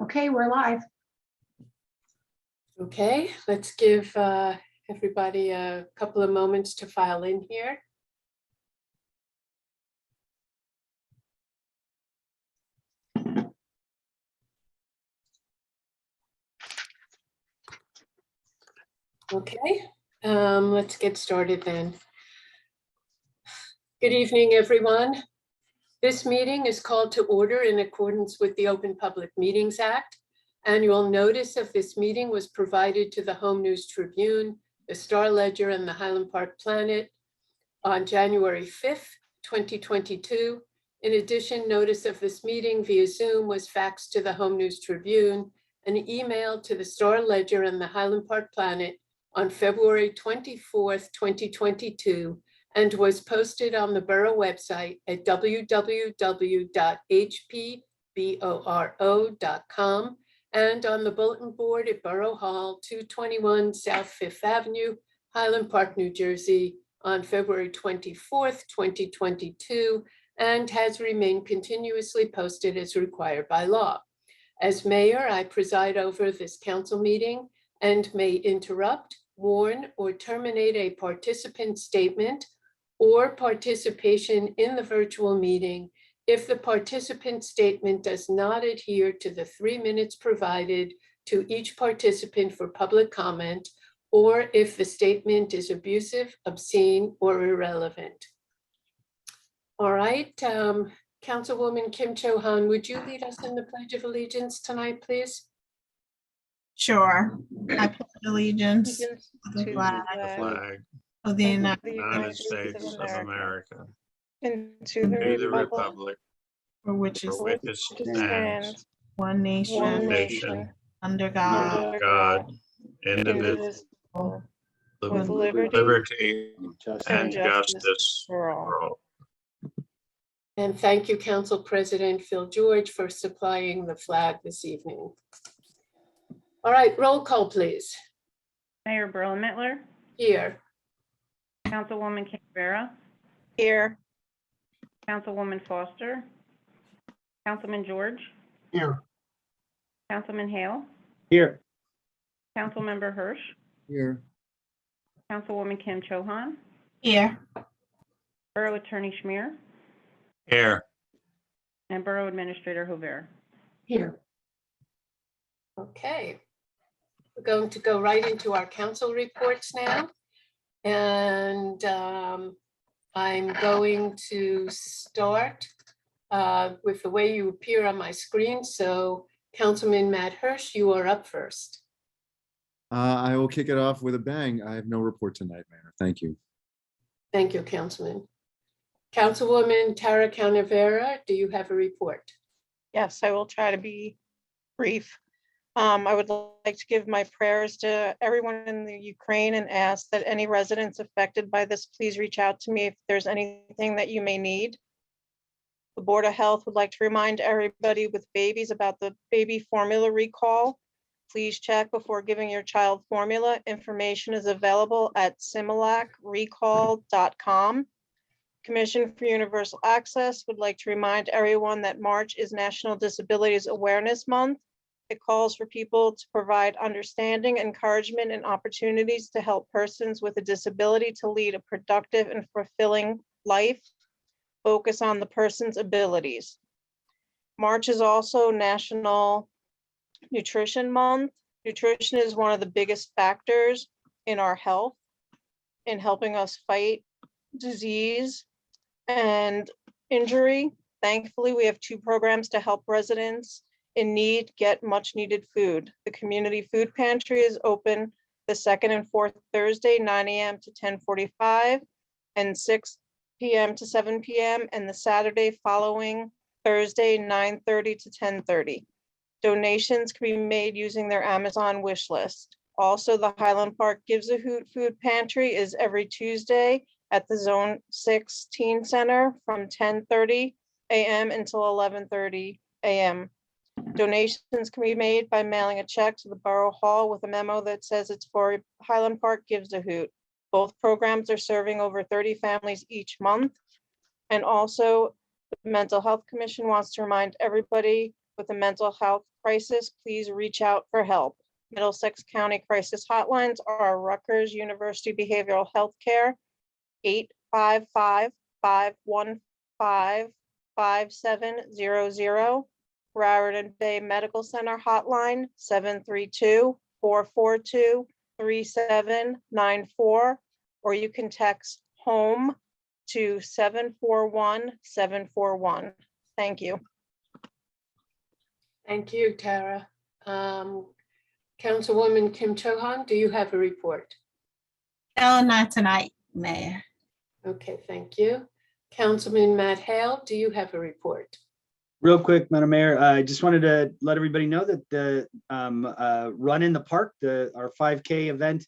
Okay, we're live. Okay, let's give everybody a couple of moments to file in here. Okay, let's get started then. Good evening, everyone. This meeting is called to order in accordance with the Open Public Meetings Act. Annual notice of this meeting was provided to the Home News Tribune, the Star Ledger, and the Highland Park Planet on January 5th, 2022. In addition, notice of this meeting via Zoom was faxed to the Home News Tribune and emailed to the Star Ledger and the Highland Park Planet on February 24th, 2022, and was posted on the Borough website at www.hpboro.com and on the bulletin board at Borough Hall, 221 South Fifth Avenue, Highland Park, New Jersey, on February 24th, 2022, and has remained continuously posted as required by law. As mayor, I preside over this council meeting and may interrupt, warn, or terminate a participant statement or participation in the virtual meeting if the participant statement does not adhere to the 3 minutes provided to each participant for public comment, or if the statement is abusive, obscene, or irrelevant. All right, Councilwoman Kim Cho-han, would you lead us in the Pledge of Allegiance tonight, please? Sure. I pledge allegiance to the the flag flag of the of United the United States of America and to to the republic for which is for which it stands, one nation, one nation, under God, under God, indivisible, with liberty and justice for all. And thank you, Council President Phil George, for supplying the flag this evening. All right, roll call, please. Mayor Berlin-Mittler, Here. Councilwoman Canberra, here. Councilwoman Foster, Councilman George, Here. Councilman Hale, Here. Councilmember Hirsch, Here. Councilwoman Kim Cho-han, Here. Borough Attorney Schmier, Here, and Borough Administrator Hover. Here. Okay. We're going to go right into our council reports now. And I'm going to start with the way you appear on my screen. So Councilman Matt Hirsch, you are up first. I will kick it off with a bang. I have no report tonight, Mayor. Thank you. Thank you, Councilman. Councilwoman Tara Canavera, do you have a report? Yes, I will try to be brief. I would like to give my prayers to everyone in the Ukraine and ask that any residents affected by this, please reach out to me if there's anything that you may need. The Board of Health would like to remind everybody with babies about the baby formula recall. Please check before giving your child formula. Information is available at similacrecall.com. Commission for Universal Access would like to remind everyone that March is National Disabilities Awareness Month. It calls for people to provide understanding, encouragement, and opportunities to help persons with a disability to lead a productive and fulfilling life. Focus on the person's abilities. March is also National Nutrition Month. Nutrition is one of the biggest factors in our health, in helping us fight disease and injury. Thankfully, we have 2 programs to help residents in need get much needed food. The community food pantry is open the 2nd and 4th Thursday, 9 a.m. to 10:45 and 6 p.m. to 7 p.m. and the Saturday following Thursday, 9:30 to 10:30. Donations can be made using their Amazon wish list. Also, the Highland Park Gives a Hoot food pantry is every Tuesday at the Zone 6 Teen Center from 10:30 a.m. until 11:30 a.m. Donations can be made by mailing a check to the Borough Hall with a memo that says it's for Highland Park Gives a Hoot. Both programs are serving over 30 families each month. And also, the Mental Health Commission wants to remind everybody with a mental health crisis, please reach out for help. Middlesex County Crisis Hotlines are Rutgers University Behavioral Health Care, 855-515-5700. Raritan Bay Medical Center Hotline, 732-442-3794, or you can text HOME to 741-741. Thank you. Thank you, Tara. Councilwoman Kim Cho-han, do you have a report? No, not tonight, Mayor. Okay, thank you. Councilman Matt Hale, do you have a report? Real quick, Madam Mayor, I just wanted to let everybody know that the Run in the Park, our 5K event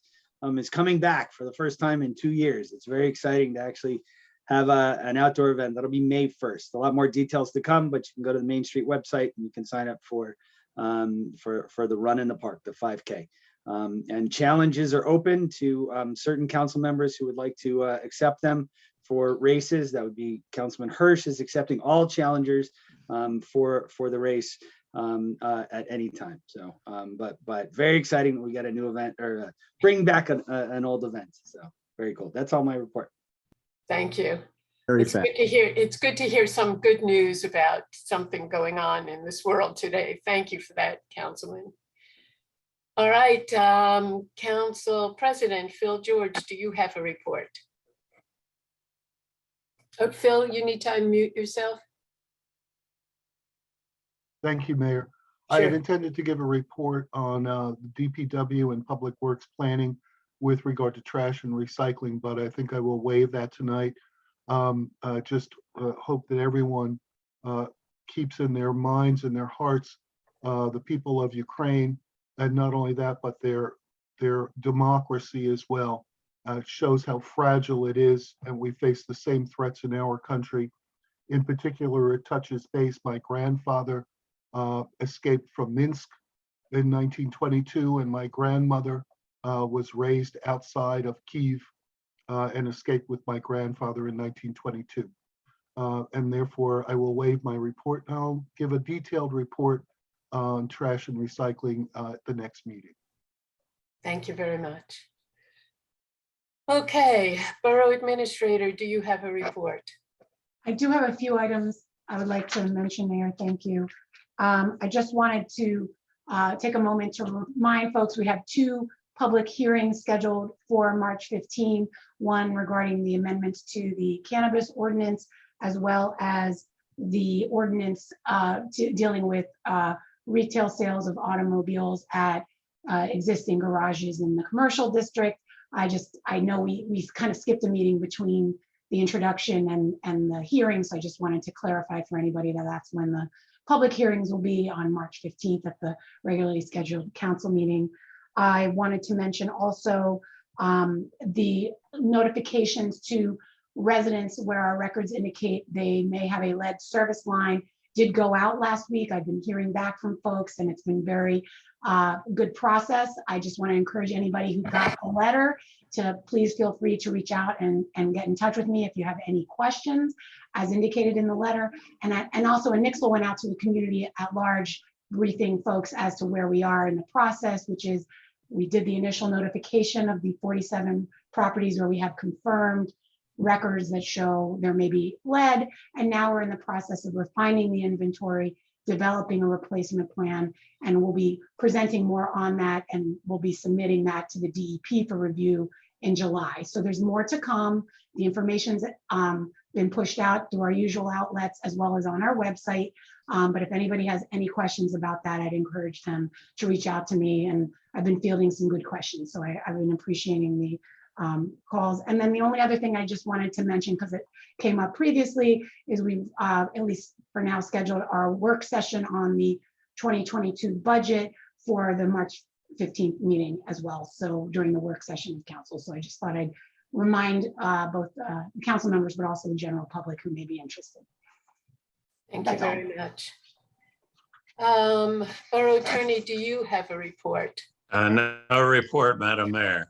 is coming back for the first time in 2 years. It's very exciting to actually have an outdoor event. That'll be May 1st. A lot more details to come, but you can go to the Main Street website and you can sign up for the Run in the Park, the 5K. And challenges are open to certain council members who would like to accept them for races. That would be Councilman Hirsch is accepting all challengers for the race at any time. So, but very exciting that we got a new event or bring back an old event. So very cool. That's all my report. Thank you. Very It's fast. good to hear. It's good to hear some good news about something going on in this world today. Thank you for that, Councilman. All right, Council President Phil George, do you have a report? Oh, Phil, you need to unmute yourself. Thank you, Mayor. I had Sure. intended to give a report on DPW and Public Works planning with regard to trash and recycling, but I think I will waive that tonight. Just hope that everyone keeps in their minds and their hearts the people of Ukraine, and not only that, but their democracy as well. It shows how fragile it is, and we face the same threats in our country. In particular, it touches base. My grandfather escaped from Minsk in 1922, and my grandmother was raised outside of Kyiv and escaped with my grandfather in 1922. And therefore, I will waive my report. I'll give a detailed report on trash and recycling at the next meeting. Thank you very much. Okay, Borough Administrator, do you have a report? I do have a few items I would like to mention, Mayor. Thank you. I just wanted to take a moment to remind folks we have 2 public hearings scheduled for March 15, one regarding the amendments to the cannabis ordinance, as well as the ordinance dealing with retail sales of automobiles at existing garages in the commercial district. I know we kind of skipped a meeting between the introduction and the hearing, so I just wanted to clarify for anybody that that's when the public hearings will be on March 15th at the regularly scheduled council meeting. I wanted to mention also the notifications to residents where our records indicate they may have a lead service line did go out last week. I've been hearing back from folks and it's been very good process. I just want to encourage anybody who got a letter to please feel free to reach out and get in touch with me if you have any questions as indicated in the letter. And also a nixle went out to the community at large, briefing folks as to where we are in the process, which is we did the initial notification of the 47 properties where we have confirmed records that show there may be lead. And now we're in the process of refining the inventory, developing a replacement plan, and we'll be presenting more on that, and we'll be submitting that to the DEP for review in July. So there's more to come. The information's been pushed out through our usual outlets as well as on our website. But if anybody has any questions about that, I'd encourage them to reach out to me. And I've been fielding some good questions, so I've been appreciating the calls. And then the only other thing I just wanted to mention, because it came up previously, is we've at least for now scheduled our work session on the 2022 budget for the March 15th meeting as well. So during the work session of council. So I just thought I'd remind both council members, but also the general public who may be interested. Thank you That's all. very much. Borough Attorney, do you have a report? No report, Madam Mayor.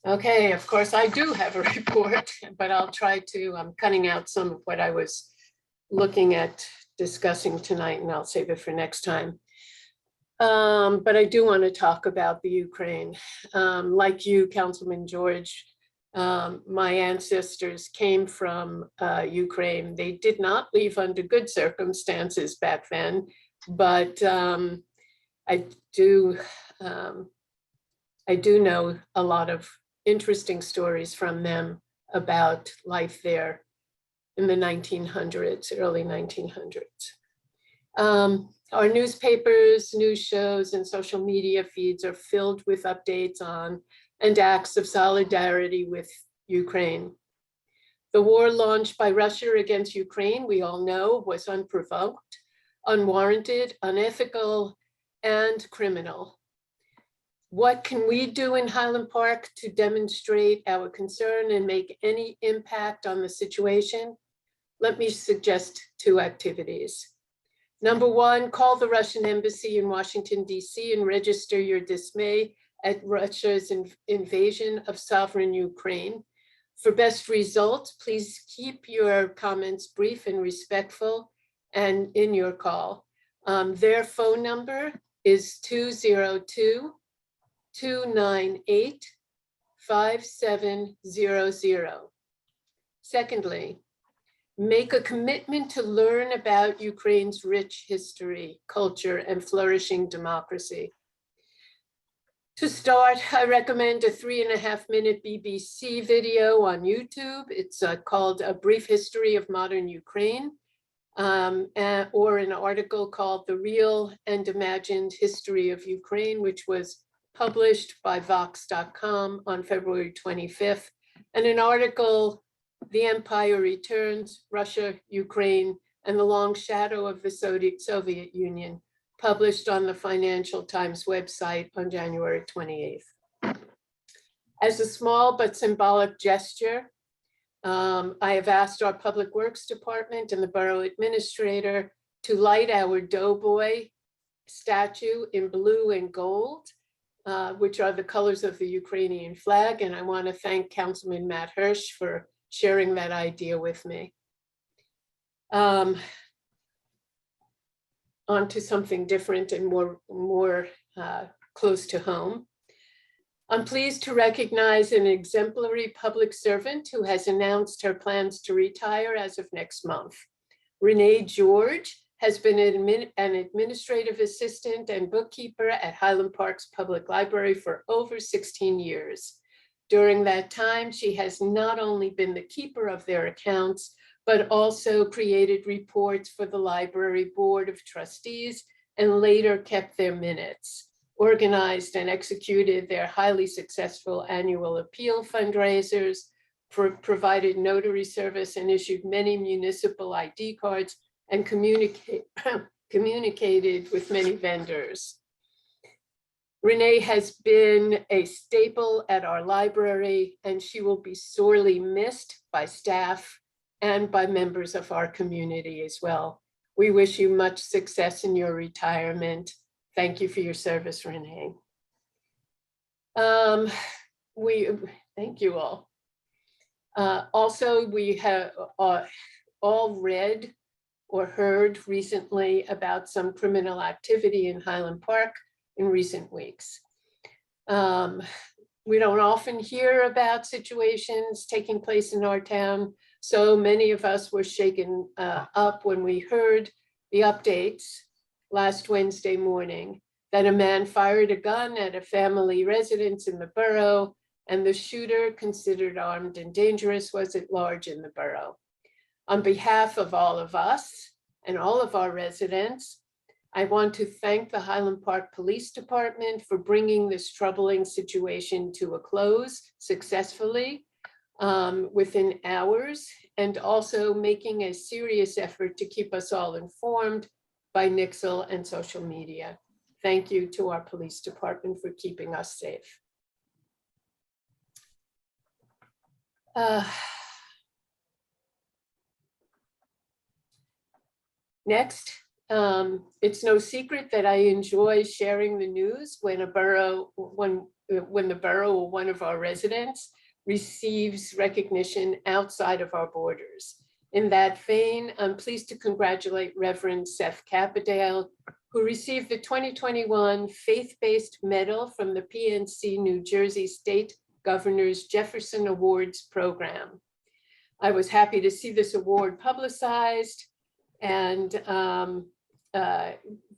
Okay, of course, I do have a report, but I'll try to, I'm cutting out some of what I was looking at discussing tonight, and I'll save it for next time. But I do want to talk about the Ukraine. Like you, Councilman George, my ancestors came from Ukraine. They did not leave under good circumstances back then, but I do know a lot of interesting stories from them about life there in the 1900s, early 1900s. Our newspapers, news shows, and social media feeds are filled with updates on and acts of solidarity with Ukraine. The war launched by Russia against Ukraine, we all know, was unprovoked, unwarranted, unethical, and criminal. What can we do in Highland Park to demonstrate our concern and make any impact on the situation? Let me suggest 2 activities. Number 1, call the Russian embassy in Washington, D.C. and register your dismay at Russia's invasion of sovereign Ukraine. For best results, please keep your comments brief and respectful and in your call. Their phone number is 202-298-5700. Secondly, make a commitment to learn about Ukraine's rich history, culture, and flourishing democracy. To start, I recommend a 3.5-minute BBC video on YouTube. It's called A Brief History of Modern Ukraine, or an article called The Real and Imagined History of Ukraine, which was published by Vox.com on February 25th, and an article, The Empire Returns, Russia, Ukraine, and the Long Shadow of the Soviet Union, published on the Financial Times website on January 28th. As a small but symbolic gesture, I have asked our Public Works Department and the Borough Administrator to light our Doughboy statue in blue and gold, which are the colors of the Ukrainian flag. And I want to thank Councilman Matt Hirsch for sharing that idea with me. On to something different and more close to home. I'm pleased to recognize an exemplary public servant who has announced her plans to retire as of next month. Renee George has been an administrative assistant and bookkeeper at Highland Park's Public Library for over 16 years. During that time, she has not only been the keeper of their accounts, but also created reports for the library board of trustees and later kept their minutes, organized and executed their highly successful annual appeal fundraisers, provided notary service and issued many municipal ID cards and communicated with many vendors. Renee has been a staple at our library, and she will be sorely missed by staff and by members of our community as well. We wish you much success in your retirement. Thank you for your service, Renee. Thank you all. Also, we have all read or heard recently about some criminal activity in Highland Park in recent weeks. We don't often hear about situations taking place in our town, so many of us were shaken up when we heard the updates last Wednesday morning that a man fired a gun at a family residence in the borough, and the shooter, considered armed and dangerous, was at large in the borough. On behalf of all of us and all of our residents, I want to thank the Highland Park Police Department for bringing this troubling situation to a close successfully within hours, and also making a serious effort to keep us all informed by Nixle and social media. Thank you to our police department for keeping us safe. Next, it's no secret that I enjoy sharing the news when the borough or one of our residents receives recognition outside of our borders. In that vein, I'm pleased to congratulate Reverend Seth Capadale, who received the 2021 Faith-Based Medal from the PNC New Jersey State Governor's Jefferson Awards Program. I was happy to see this award publicized, and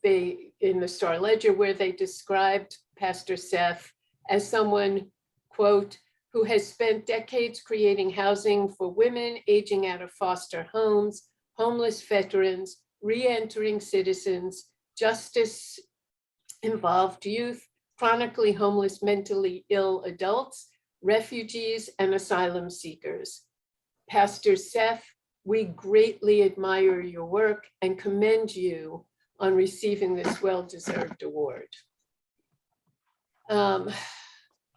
they, in the Star Ledger, where they described Pastor Seth as someone, quote, who has spent decades creating housing for women aging out of foster homes, homeless veterans, re-entering citizens, justice-involved youth, chronically homeless, mentally ill adults, refugees, and asylum seekers. Pastor Seth, we greatly admire your work and commend you on receiving this well-deserved award.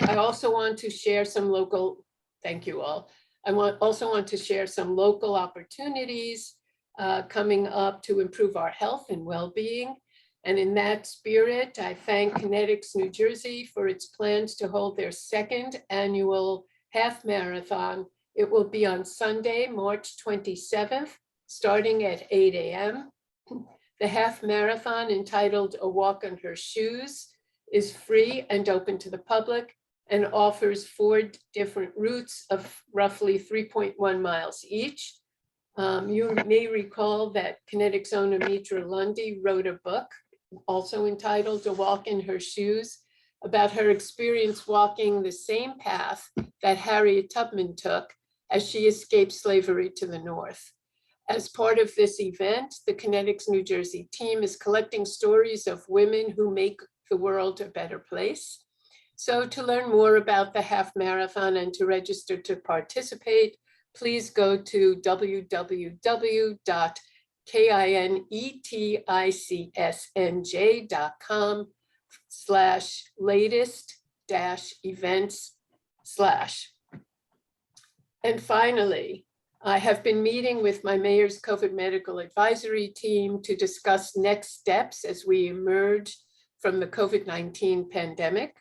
I also want to share some local, thank you all. I also want to share some local opportunities coming up to improve our health and well-being. And in that spirit, I thank Kinetics New Jersey for its plans to hold their second annual half marathon. It will be on Sunday, March 27th, starting at 8 a.m. The half marathon, entitled A Walk in Her Shoes, is free and open to the public and offers 4 different routes of roughly 3.1 miles each. You may recall that Kinetics owner Mitra Lundy wrote a book also entitled A Walk in Her Shoes about her experience walking the same path that Harriet Tubman took as she escaped slavery to the North. As part of this event, the Kinetics New Jersey team is collecting stories of women who make the world a better place. So to learn more about the half marathon and to register to participate, please go to www.kineticsng.com/latest-events/. And finally, I have been meeting with my mayor's COVID medical advisory team to discuss next steps as we emerge from the COVID-19 pandemic.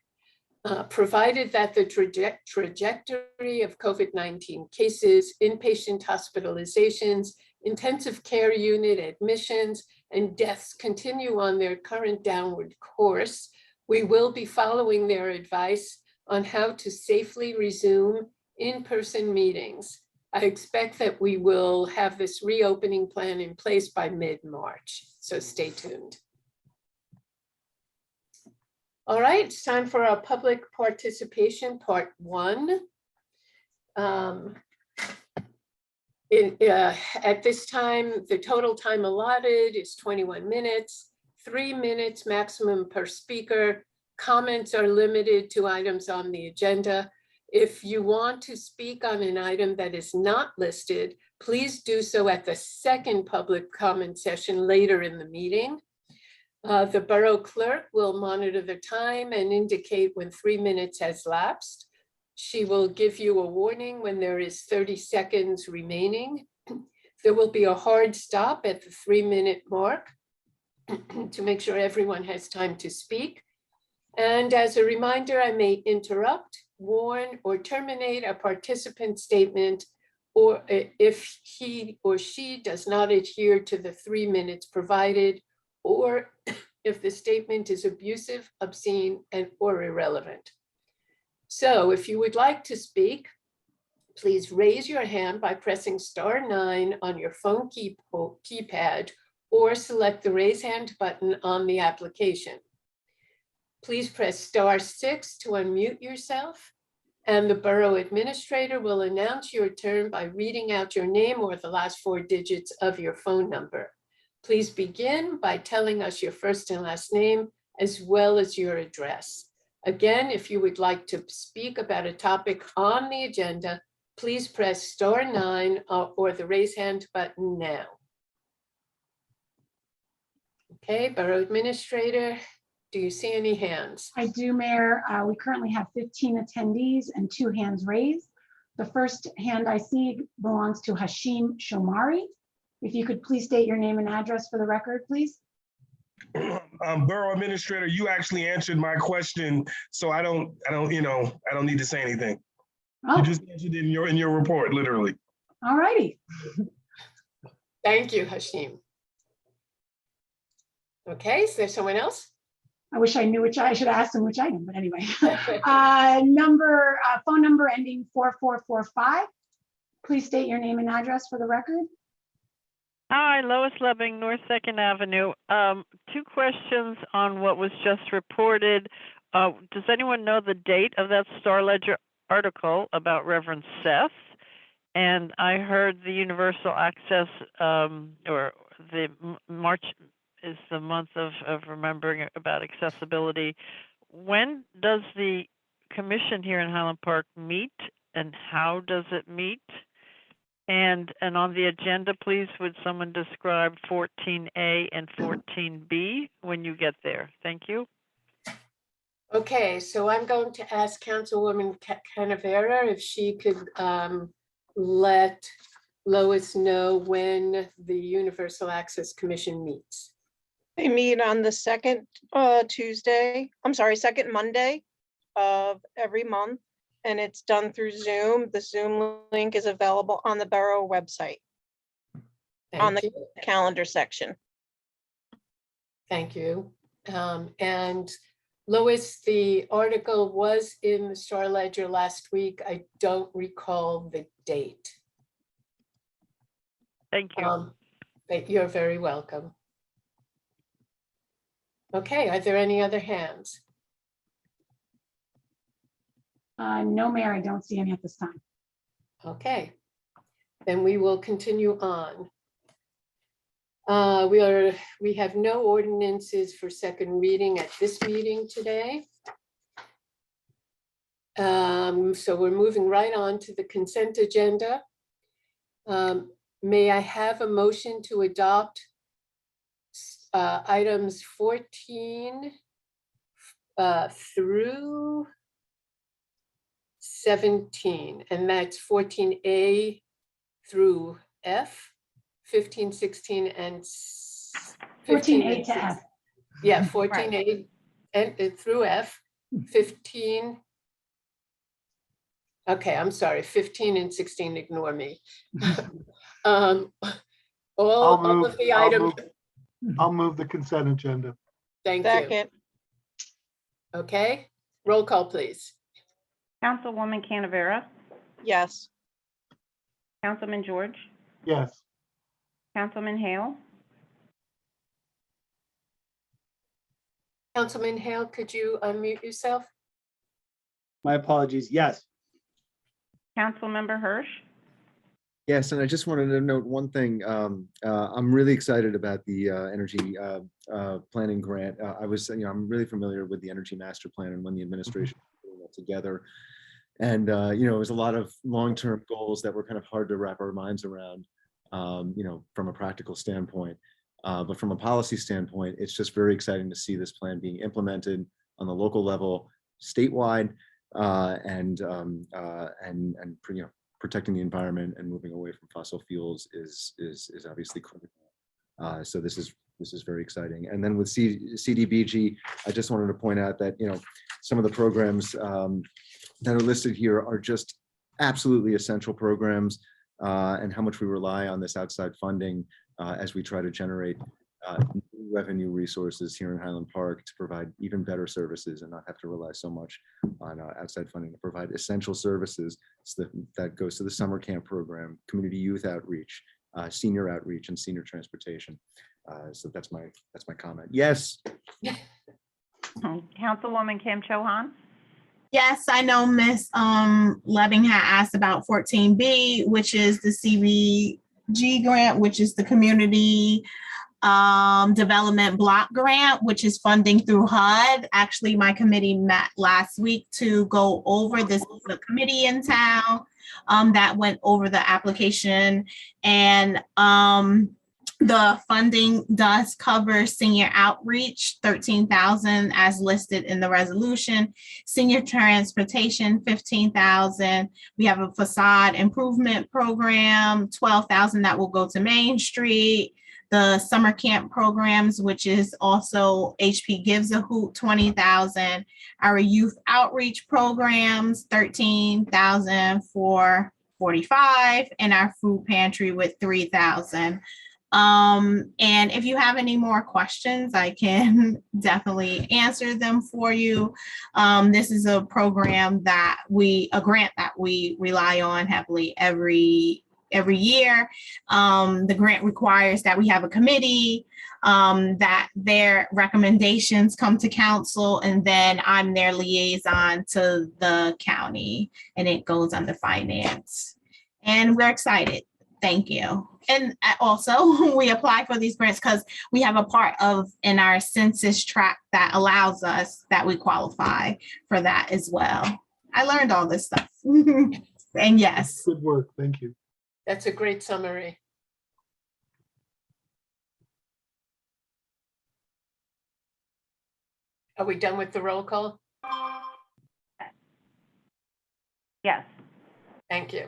Provided that the trajectory of COVID-19 cases, inpatient hospitalizations, intensive care unit admissions, and deaths continue on their current downward course, we will be following their advice on how to safely resume in-person meetings. I expect that we will have this reopening plan in place by mid-March, so stay tuned. All right, it's time for our public participation, part 1. At this time, the total time allotted is 21 minutes, 3 minutes maximum per speaker. Comments are limited to items on the agenda. If you want to speak on an item that is not listed, please do so at the second public comment session later in the meeting. The borough clerk will monitor the time and indicate when 3 minutes has lapsed. She will give you a warning when there is 30 seconds remaining. There will be a hard stop at the 3-minute mark to make sure everyone has time to speak. And as a reminder, I may interrupt, warn, or terminate a participant's statement, or if he or she does not adhere to the 3 minutes provided, or if the statement is abusive, obscene, or irrelevant. So if you would like to speak, please raise your hand by pressing *9 on your phone keypad or select the raise hand button on the application. Please press *6 to unmute yourself, and the borough administrator will announce your turn by reading out your name or the last 4 digits of your phone number. Please begin by telling us your first and last name, as well as your address. Again, if you would like to speak about a topic on the agenda, please press *9 or the raise hand button now. Okay, Borough Administrator, do you see any hands? I do, Mayor. We currently have 15 attendees and 2 hands raised. The first hand I see belongs to Hashim Shomari. If you could please state your name and address for the record, please. Borough Administrator, you actually answered my question, so I don't need to say anything. Oh, You just answered it in your report, literally. all righty. Thank you, Hashim. Okay, is there someone else? I wish I knew which, I should ask them which item, but anyway. Phone number ending 4445. Please state your name and address for the record. Hi, Lois Loving, North Second Avenue. Two questions on what was just reported. Does anyone know the date of that Star Ledger article about Reverend Seth? And I heard the universal access, or the March is the month of remembering about accessibility. When does the commission here in Highland Park meet, and how does it meet? And on the agenda, please, would someone describe 14A and 14B when you get there? Thank you. Okay, so I'm going to ask Councilwoman Canavera if she could let Lois know when the Universal Access Commission meets. They meet on the second second Monday of every month, and it's done through Zoom. The Zoom link is available on the Borough website, on Thank the you. calendar section. Thank you. And Lois, the article was in the Star Ledger last week. I don't recall the date. Thank you. But you're very welcome. Okay, are there any other hands? No, Mayor, I don't see any at this time. Okay, then we will continue on. We have no ordinances for second reading at this meeting today. So we're moving right on to the consent agenda. May I have a motion to adopt items 14 through 17, and that's 14A through F, 15, 16, and 14A to F. Yeah, 14A and through F, 15. Okay, I'm sorry, 15 and 16, ignore me. All of the items. I'll move the consent agenda. Thank you. Second, Okay, roll call, please. Councilwoman Canavera? yes. Councilman George? Yes. Councilman Hale? Councilman Hale, could you unmute yourself? My apologies. Yes. Councilmember Hirsch? Yes, and I just wanted to note one thing. I'm really excited about the energy planning grant. I'm really familiar with the Energy Master Plan and when the administration put that together. And, it was a lot of long-term goals that were kind of hard to wrap our minds around, from a practical standpoint. But from a policy standpoint, it's just very exciting to see this plan being implemented on the local level, statewide, and protecting the environment and moving away from fossil fuels is obviously critical. So this is very exciting. And then with CDBG, I just wanted to point out that some of the programs that are listed here are just absolutely essential programs, and how much we rely on this outside funding as we try to generate new revenue resources here in Highland Park to provide even better services and not have to rely so much on outside funding to provide essential services. So that goes to the summer camp program, community youth outreach, senior outreach, and senior transportation. So that's my comment. Yes. Councilwoman Kim Cho-Han? Yes, I know Miss Loving had asked about 14B, which is the CBG grant, which is the community development block grant, which is funding through HUD. Actually, my committee met last week to go over this. The committee in town that went over the application, and the funding does cover senior outreach, $13,000 as listed in the resolution. Senior transportation, $15,000. We have a facade improvement program, $12,000 that will go to Main Street. The summer camp programs, which is also HP Gives a Hoot, $20,000. Our youth outreach programs, $13,000 for 45, and our food pantry with $3,000. And if you have any more questions, I can definitely answer them for you. This is a program a grant that we rely on heavily every year. The grant requires that we have a committee, that their recommendations come to council, and then I'm their liaison to the county, and it goes under finance. And we're excited. Thank you. And also, we apply for these grants because we have a part in our census tract that allows us that we qualify for that as well. I learned all this stuff. And yes. Good work. Thank you. That's a great summary. Are we done with the roll call? Yes. Thank you.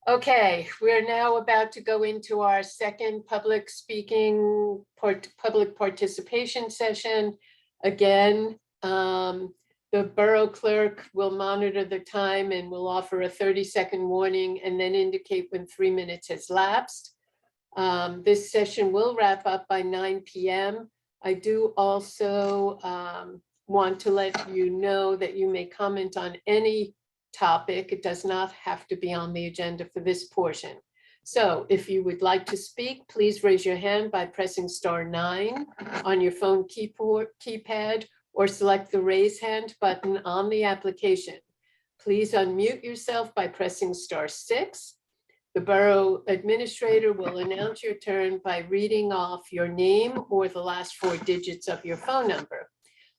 Okay, we're now about to go into our second public speaking, public participation session. Again, the borough clerk will monitor the time and will offer a 30-second warning and then indicate when 3 minutes has lapsed. This session will wrap up by 9 p.m. I do also want to let you know that you may comment on any topic. It does not have to be on the agenda for this portion. So if you would like to speak, please raise your hand by pressing *9 on your phone keypad, or select the raise hand button on the application. Please unmute yourself by pressing *6. The borough administrator will announce your turn by reading off your name or the last 4 digits of your phone number.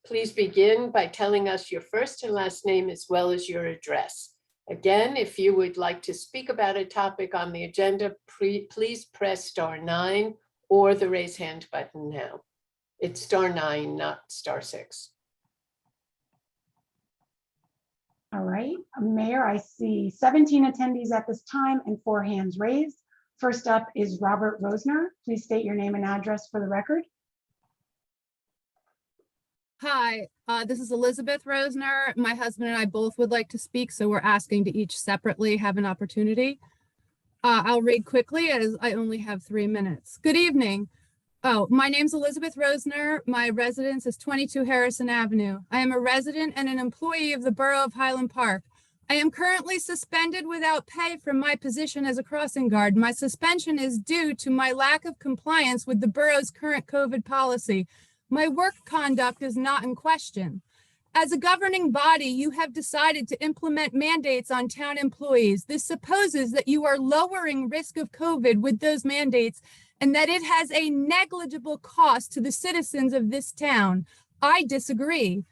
Please begin by telling us your first and last name as well as your address. Again, if you would like to speak about a topic on the agenda, please press *9 or the raise hand button now. It's *9, not *6. All right, Mayor, I see 17 attendees at this time and 4 hands raised. First up is Robert Rosner. Please state your name and address for the record. Hi, this is Elizabeth Rosner. My husband and I both would like to speak, so we're asking to each separately have an opportunity. I'll read quickly as I only have 3 minutes. Good evening. Oh, my name's Elizabeth Rosner. My residence is 22 Harrison Avenue. I am a resident and an employee of the Borough of Highland Park. I am currently suspended without pay from my position as a crossing guard. My suspension is due to my lack of compliance with the borough's current COVID policy. My work conduct is not in question. As a governing body, you have decided to implement mandates on town employees. This supposes that you are lowering risk of COVID with those mandates and that it has a negligible cost to the citizens of this town. I disagree.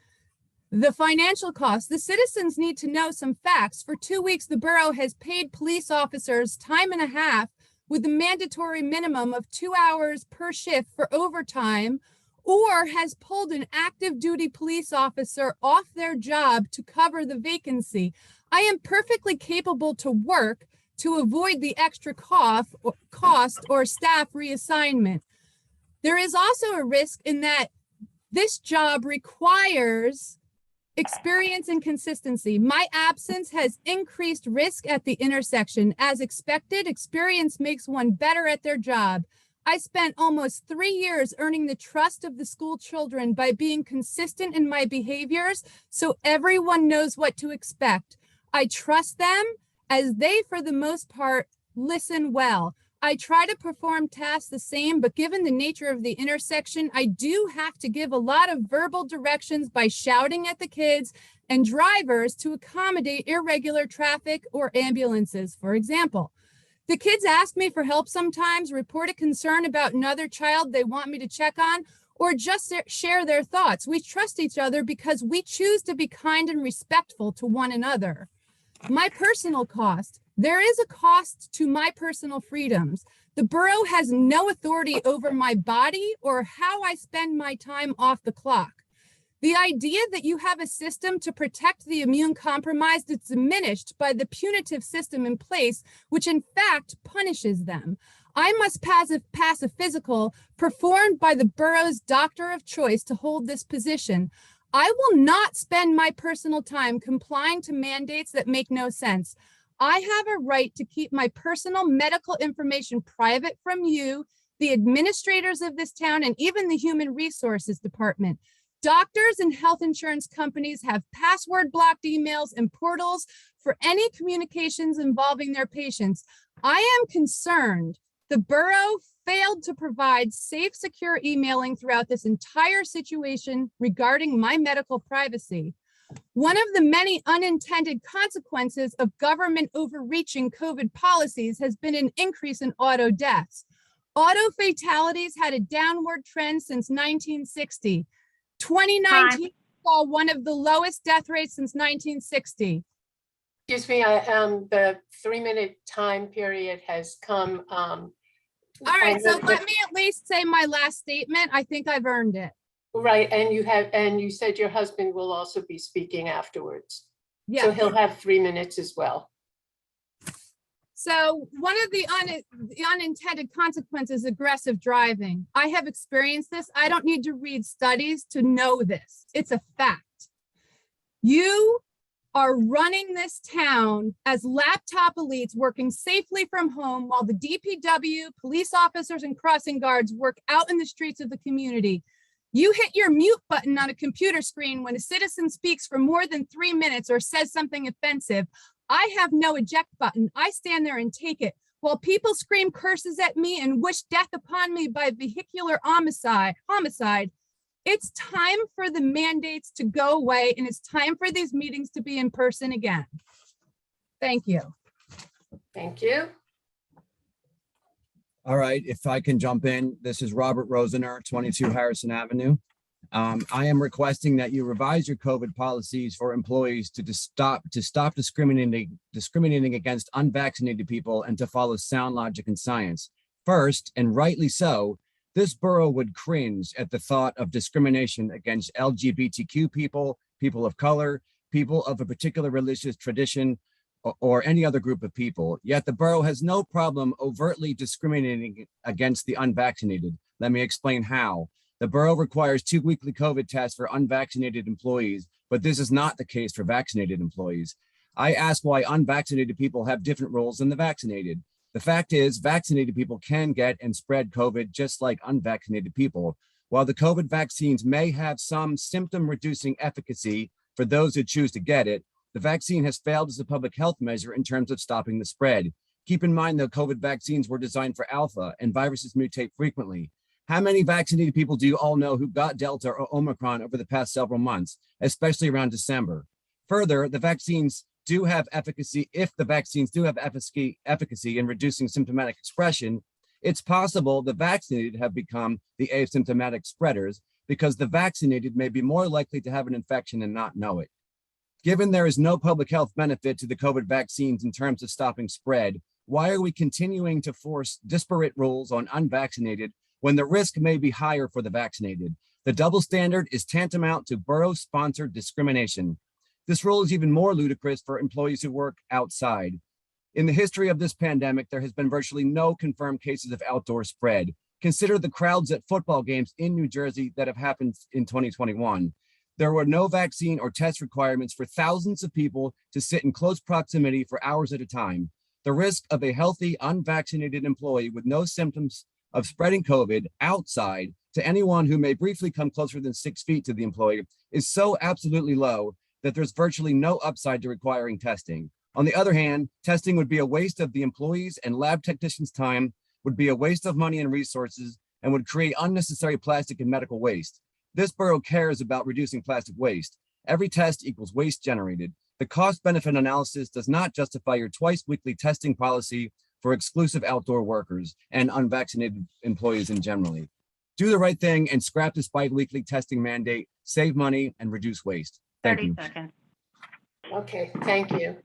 The financial cost, the citizens need to know some facts. For 2 weeks, the borough has paid police officers time and a half with a mandatory minimum of 2 hours per shift for overtime, or has pulled an active duty police officer off their job to cover the vacancy. I am perfectly capable to work to avoid the extra cost or staff reassignment. There is also a risk in that this job requires experience and consistency. My absence has increased risk at the intersection. As expected, experience makes one better at their job. I spent almost 3 years earning the trust of the school children by being consistent in my behaviors, so everyone knows what to expect. I trust them as they, for the most part, listen well. I try to perform tasks the same, but given the nature of the intersection, I do have to give a lot of verbal directions by shouting at the kids and drivers to accommodate irregular traffic or ambulances, for example. The kids ask me for help sometimes, report a concern about another child they want me to check on, or just share their thoughts. We trust each other because we choose to be kind and respectful to one another. My personal cost. There is a cost to my personal freedoms. The borough has no authority over my body or how I spend my time off the clock. The idea that you have a system to protect the immune compromised is diminished by the punitive system in place, which in fact punishes them. I must pass a physical performed by the borough's doctor of choice to hold this position. I will not spend my personal time complying to mandates that make no sense. I have a right to keep my personal medical information private from you, the administrators of this town, and even the Human Resources Department. Doctors and health insurance companies have password blocked emails and portals for any communications involving their patients. I am concerned the borough failed to provide safe, secure emailing throughout this entire situation regarding my medical privacy. One of the many unintended consequences of government overreaching COVID policies has been an increase in auto deaths. Auto fatalities had a downward trend since 1960. 2019 saw one of the lowest death rates since 1960. Excuse me, the 3-minute time period has come. All right, so let me at least say my last statement. I think I've earned it. Right, and you said your husband will also be speaking afterwards. Yeah. So he'll have 3 minutes as well. So one of the unintended consequences is aggressive driving. I have experienced this. I don't need to read studies to know this. It's a fact. You are running this town as laptop elites working safely from home while the DPW, police officers, and crossing guards work out in the streets of the community. You hit your mute button on a computer screen when a citizen speaks for more than 3 minutes or says something offensive. I have no eject button. I stand there and take it while people scream curses at me and wish death upon me by vehicular homicide. It's time for the mandates to go away, and it's time for these meetings to be in person again. Thank you. Thank you. All right, if I can jump in, this is Robert Rosener, 22 Harrison Avenue. I am requesting that you revise your COVID policies for employees to stop discriminating against unvaccinated people and to follow sound logic and science. First, and rightly so, this borough would cringe at the thought of discrimination against LGBTQ people, people of color, people of a particular religious tradition, or any other group of people. Yet the borough has no problem overtly discriminating against the unvaccinated. Let me explain how. The borough requires 2 weekly COVID tests for unvaccinated employees, but this is not the case for vaccinated employees. I ask why unvaccinated people have different roles than the vaccinated. The fact is, vaccinated people can get and spread COVID just like unvaccinated people. While the COVID vaccines may have some symptom-reducing efficacy for those who choose to get it, the vaccine has failed as a public health measure in terms of stopping the spread. Keep in mind, though, COVID vaccines were designed for alpha and viruses mutate frequently. How many vaccinated people do you all know who got Delta or Omicron over the past several months, especially around December? Further, the vaccines do have efficacy. If the vaccines do have efficacy in reducing symptomatic expression, it's possible the vaccinated have become the asymptomatic spreaders because the vaccinated may be more likely to have an infection and not know it. Given there is no public health benefit to the COVID vaccines in terms of stopping spread, why are we continuing to force disparate rules on unvaccinated when the risk may be higher for the vaccinated? The double standard is tantamount to borough-sponsored discrimination. This rule is even more ludicrous for employees who work outside. In the history of this pandemic, there has been virtually no confirmed cases of outdoor spread. Consider the crowds at football games in New Jersey that have happened in 2021. There were no vaccine or test requirements for thousands of people to sit in close proximity for hours at a time. The risk of a healthy, unvaccinated employee with no symptoms of spreading COVID outside to anyone who may briefly come closer than 6 feet to the employee is so absolutely low that there's virtually no upside to requiring testing. On the other hand, testing would be a waste of the employees and lab technicians' time, would be a waste of money and resources, and would create unnecessary plastic and medical waste. This borough cares about reducing plastic waste. Every test equals waste generated. The cost-benefit analysis does not justify your twice-weekly testing policy for exclusive outdoor workers and unvaccinated employees in generally. Do the right thing and scrap this bi-weekly testing mandate, save money, and reduce waste. Thank 30 you. seconds. Okay, thank you.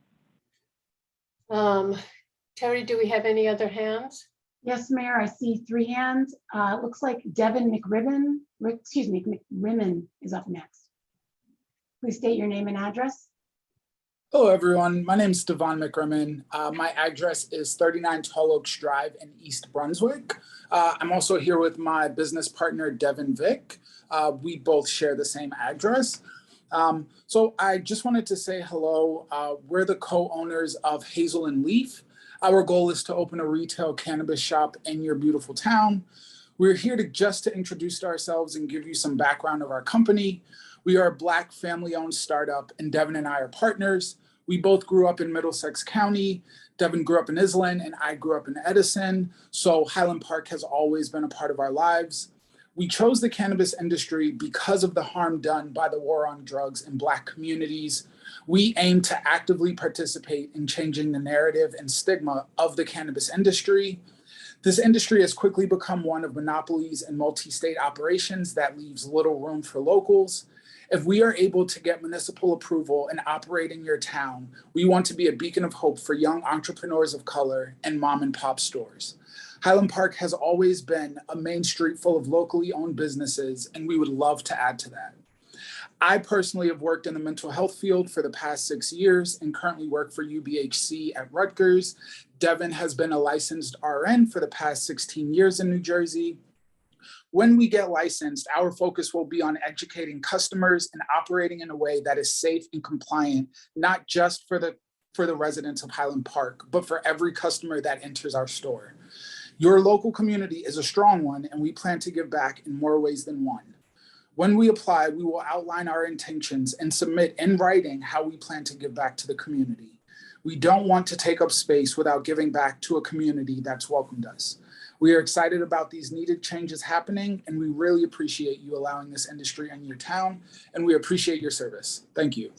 Terry, do we have any other hands? Yes, Mayor, I see 3 hands. Looks like Devin McRimmon is up next. Please state your name and address. Hello, everyone. My name is Devon McRimmon. My address is 39 Tall Oaks Drive in East Brunswick. I'm also here with my business partner, Devin Vick. We both share the same address. So I just wanted to say hello. We're the co-owners of Hazel and Leaf. Our goal is to open a retail cannabis shop in your beautiful town. We're here to introduce ourselves and give you some background of our company. We are a Black family-owned startup, and Devin and I are partners. We both grew up in Middlesex County. Devin grew up in Island, and I grew up in Edison. So Highland Park has always been a part of our lives. We chose the cannabis industry because of the harm done by the war on drugs in Black communities. We aim to actively participate in changing the narrative and stigma of the cannabis industry. This industry has quickly become one of monopolies and multi-state operations that leaves little room for locals. If we are able to get municipal approval and operate in your town, we want to be a beacon of hope for young entrepreneurs of color and mom and pop stores. Highland Park has always been a main street full of locally owned businesses, and we would love to add to that. I personally have worked in the mental health field for the past 6 years and currently work for UBHC at Rutgers. Devin has been a licensed RN for the past 16 years in New Jersey. When we get licensed, our focus will be on educating customers and operating in a way that is safe and compliant, not just for the residents of Highland Park, but for every customer that enters our store. Your local community is a strong one, and we plan to give back in more ways than one. When we apply, we will outline our intentions and submit in writing how we plan to give back to the community. We don't want to take up space without giving back to a community that's welcomed us. We are excited about these needed changes happening, and we really appreciate you allowing this industry in your town, and we appreciate your service. Thank you.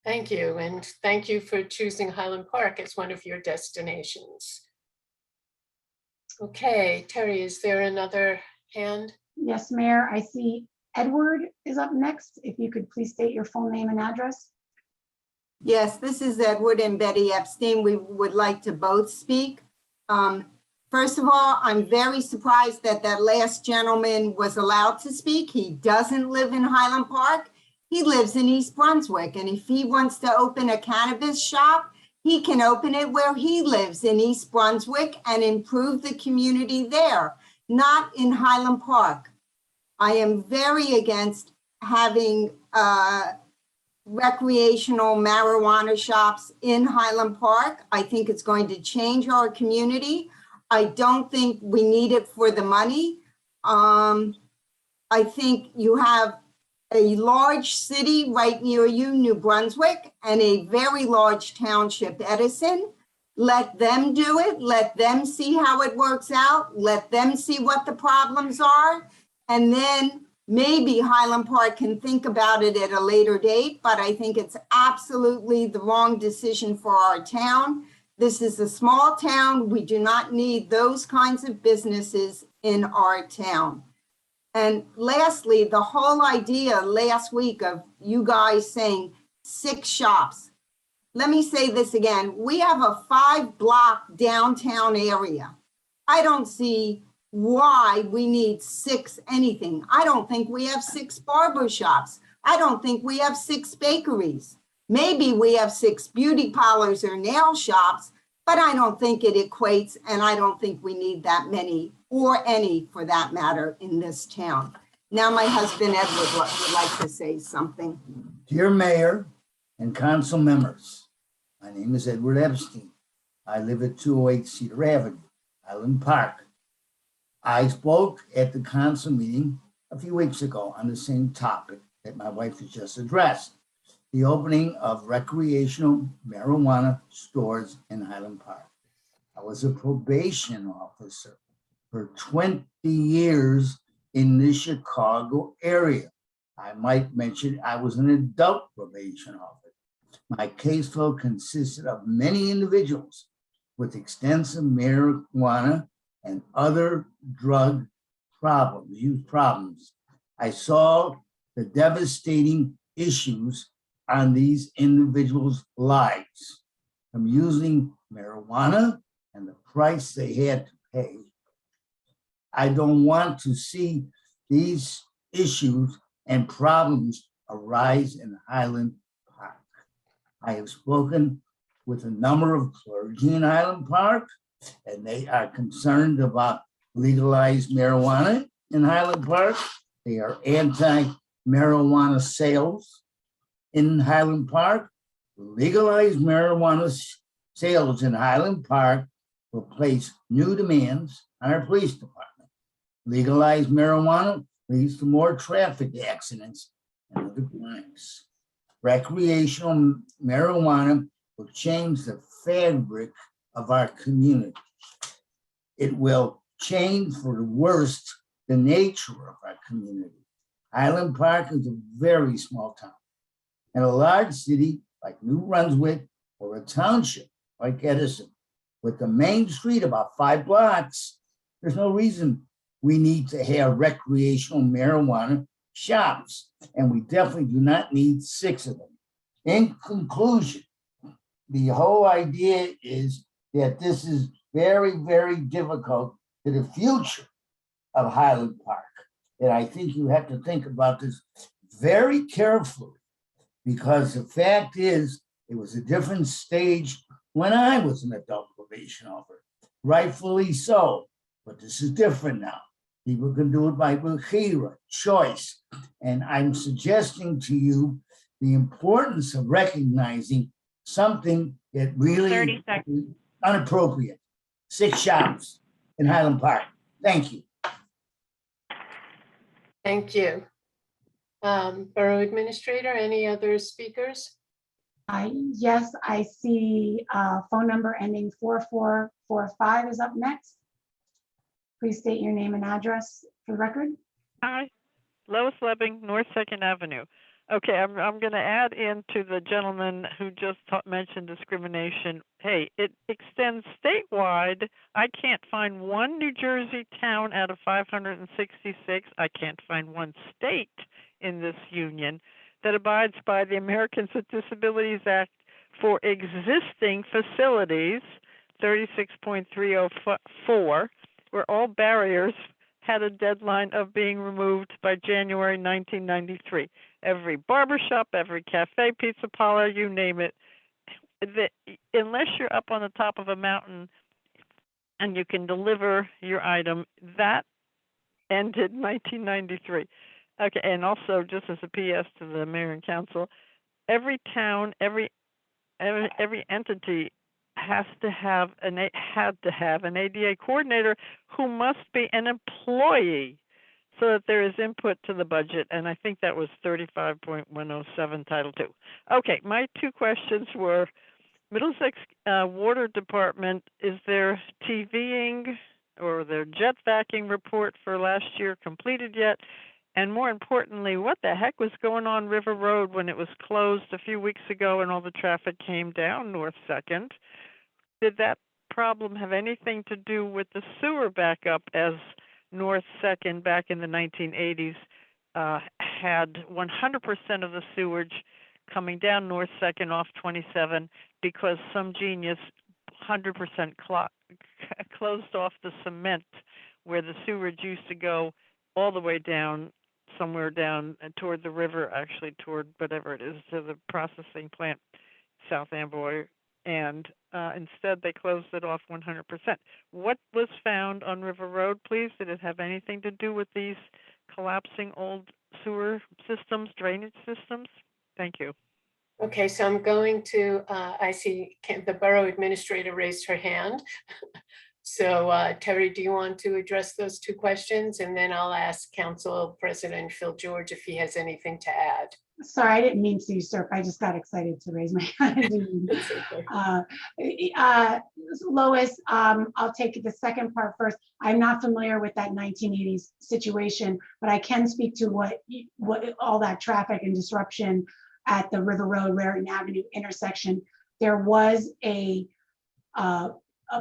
Thank you, and thank you for choosing Highland Park as one of your destinations. Okay, Terry, is there another hand? Yes, Mayor, I see Edward is up next. If you could please state your full name and address. Yes, this is Edward and Betty Epstein. We would like to both speak. First of all, I'm very surprised that that last gentleman was allowed to speak. He doesn't live in Highland Park. He lives in East Brunswick. And if he wants to open a cannabis shop, he can open it where he lives in East Brunswick and improve the community there, not in Highland Park. I am very against having recreational marijuana shops in Highland Park. I think it's going to change our community. I don't think we need it for the money. I think you have a large city right near you, New Brunswick, and a very large township, Edison. Let them do it. Let them see how it works out. Let them see what the problems are. And then maybe Highland Park can think about it at a later date, but I think it's absolutely the wrong decision for our town. This is a small town. We do not need those kinds of businesses in our town. And lastly, the whole idea last week of you guys saying 6 shops. Let me say this again. We have a 5-block downtown area. I don't see why we need 6 anything. I don't think we have 6 barber shops. I don't think we have 6 bakeries. Maybe we have 6 beauty parlors or nail shops, but I don't think it equates, and I don't think we need that many, or any for that matter, in this town. Now my husband Edward would like to say something. Dear Mayor and council members, my name is Edward Epstein. I live at 208 Cedar Avenue, Highland Park. I spoke at the council meeting a few weeks ago on the same topic that my wife has just addressed, the opening of recreational marijuana stores in Highland Park. I was a probation officer for 20 years in the Chicago area. I might mention I was an adult probation officer. My caseload consisted of many individuals with extensive marijuana and other drug problems, youth problems. I saw the devastating issues on these individuals' lives from using marijuana and the price they had to pay. I don't want to see these issues and problems arise in Highland Park. I have spoken with a number of clergy in Highland Park, and they are concerned about legalized marijuana in Highland Park. They are marijuana sales in Highland Park. Legalize marijuana sales in Highland Park will place new demands on our police department. Legalize marijuana leads to more traffic accidents and other crimes. Recreational marijuana will change the fabric of our community. It will change for the worst the nature of our community. Highland Park is a very small town. In a large city like New Brunswick or a township like Edison, with the main street about 5 blocks, there's no reason we need to have recreational marijuana shops, and we definitely do not need 6 of them. In conclusion, the whole idea is that this is very, very difficult to the future of Highland Park. And I think you have to think about this very carefully, because the fact is, it was a different stage when I was an adult probation officer, rightfully so, but this is different now. People can do it by bechira, choice. And I'm suggesting to you the importance of recognizing something that really 30 is seconds. unappropriate. 6 shops in Highland Park. Thank you. Thank you. Borough Administrator, any other speakers? Yes, I see phone number ending 4445 is up next. Please state your name and address for the record. Hi, Lois Lebbing, North Second Avenue. Okay, I'm going to add into the gentleman who just mentioned discrimination. Hey, it extends statewide. I can't find one New Jersey town out of 566. I can't find one state in this union that abides by the Americans with Disabilities Act for existing facilities, 36.304, where all barriers had a deadline of being removed by January 1993. Every barbershop, every cafe, pizza parlor, you name it. Unless you're up on the top of a mountain and you can deliver your item, that ended 1993. Okay, and also just as a PS to the mayor and council, every town, every entity had to have an ADA coordinator who must be an employee so that there is input to the budget. And I think that was 35.107 Title II. Okay, my 2 questions were Middlesex Water Department, is their TVing or their jet vacuum report for last year completed yet? And more importantly, what the heck was going on River Road when it was closed a few weeks ago and all the traffic came down North 2nd? Did that problem have anything to do with the sewer backup, as North 2nd back in the 1980s had 100% of the sewage coming down North 2nd off 27 because some genius 100% closed off the cement where the sewage used to go all the way down, somewhere down toward the river, actually toward whatever it is, to the processing plant, South Amboy, and instead they closed it off 100%. What was found on River Road, please? Did it have anything to do with these collapsing old sewer systems, drainage systems? Thank you. Okay, so I'm going to, I see the Borough Administrator raised her hand. So Terry, do you want to address those 2 questions? And then I'll ask Council President Phil George if he has anything to add. Sorry, I didn't mean to usurp. I just got excited to raise my hand. Lois, I'll take the second part first. I'm not familiar with that 1980s situation, but I can speak to what all that traffic and disruption at the River Road, Raritan Avenue intersection. There was a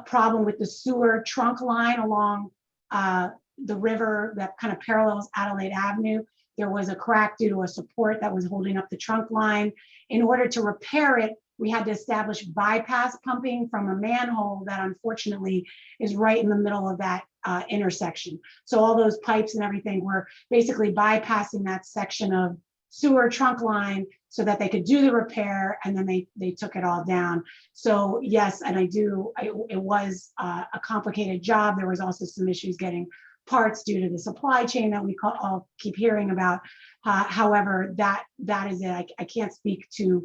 problem with the sewer trunk line along the river that kind of parallels Adelaide Avenue. There was a crack due to a support that was holding up the trunk line. In order to repair it, we had to establish bypass pumping from a manhole that unfortunately is right in the middle of that intersection. So all those pipes and everything were basically bypassing that section of sewer trunk line so that they could do the repair, and then they took it all down. So yes, and it was a complicated job. There was also some issues getting parts due to the supply chain that we all keep hearing about. However, that is it. I can't speak to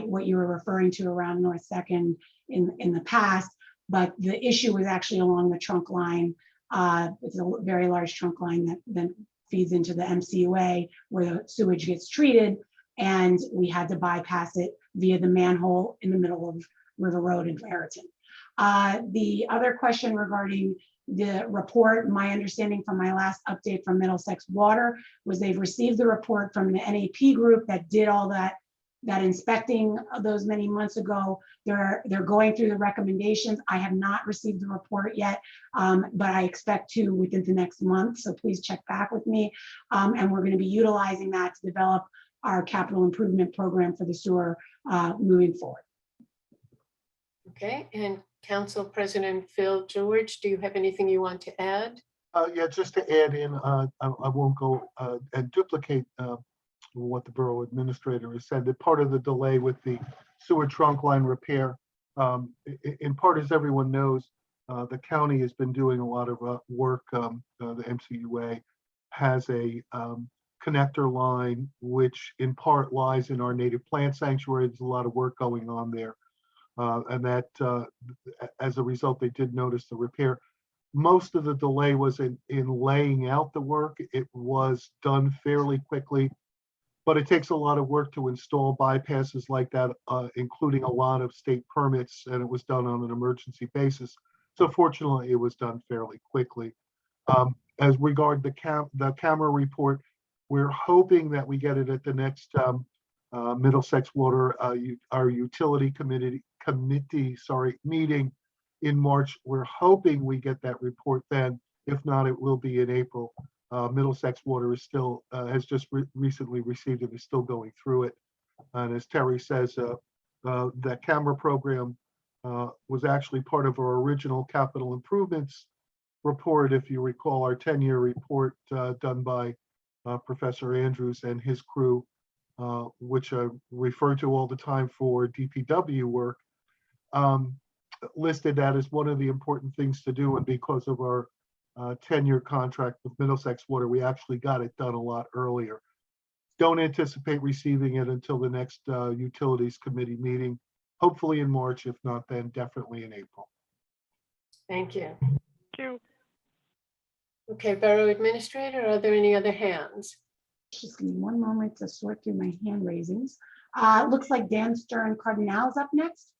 what you were referring to around North Second in the past, but the issue was actually along the trunk line. It's a very large trunk line that then feeds into the MCUA where the sewage gets treated, and we had to bypass it via the manhole in the middle of River Road in Raritan. The other question regarding the report, my understanding from my last update from Middlesex Water was they've received the report from the NAP group that did all that inspecting of those many months ago. They're going through the recommendations. I have not received the report yet, but I expect to within the next month. So please check back with me. And we're going to be utilizing that to develop our capital improvement program for the sewer moving forward. Okay, and Council President Phil George, do you have anything you want to add? Yeah, just to add in, I won't go and duplicate what the borough administrator has said, that part of the delay with the sewer trunk line repair, in part, as everyone knows, the county has been doing a lot of work. The MCUA has a connector line, which in part lies in our native plant sanctuary. There's a lot of work going on there. And that as a result, they did notice the repair. Most of the delay was in laying out the work. It was done fairly quickly, but it takes a lot of work to install bypasses like that, including a lot of state permits, and it was done on an emergency basis. So fortunately, it was done fairly quickly. As regard the camera report, we're hoping that we get it at the next Middlesex Water, our utility committee meeting in March. We're hoping we get that report then. If not, it will be in April. Middlesex Water is still has just recently received it, is still going through it. And as Terry says, that camera program was actually part of our original capital improvements report. If you recall, our 10-year report done by Professor Andrews and his crew, which I refer to all the time for DPW work, listed that as one of the important things to do. And because of our 10-year contract with Middlesex Water, we actually got it done a lot earlier. Don't anticipate receiving it until the next Utilities Committee meeting, hopefully in March. If not, then definitely in April. Thank you. Thank you. Okay, Borough Administrator, are there any other hands? Just give me one moment to sort through my hand raisings. Looks like Dan Stern Cardinal is up next.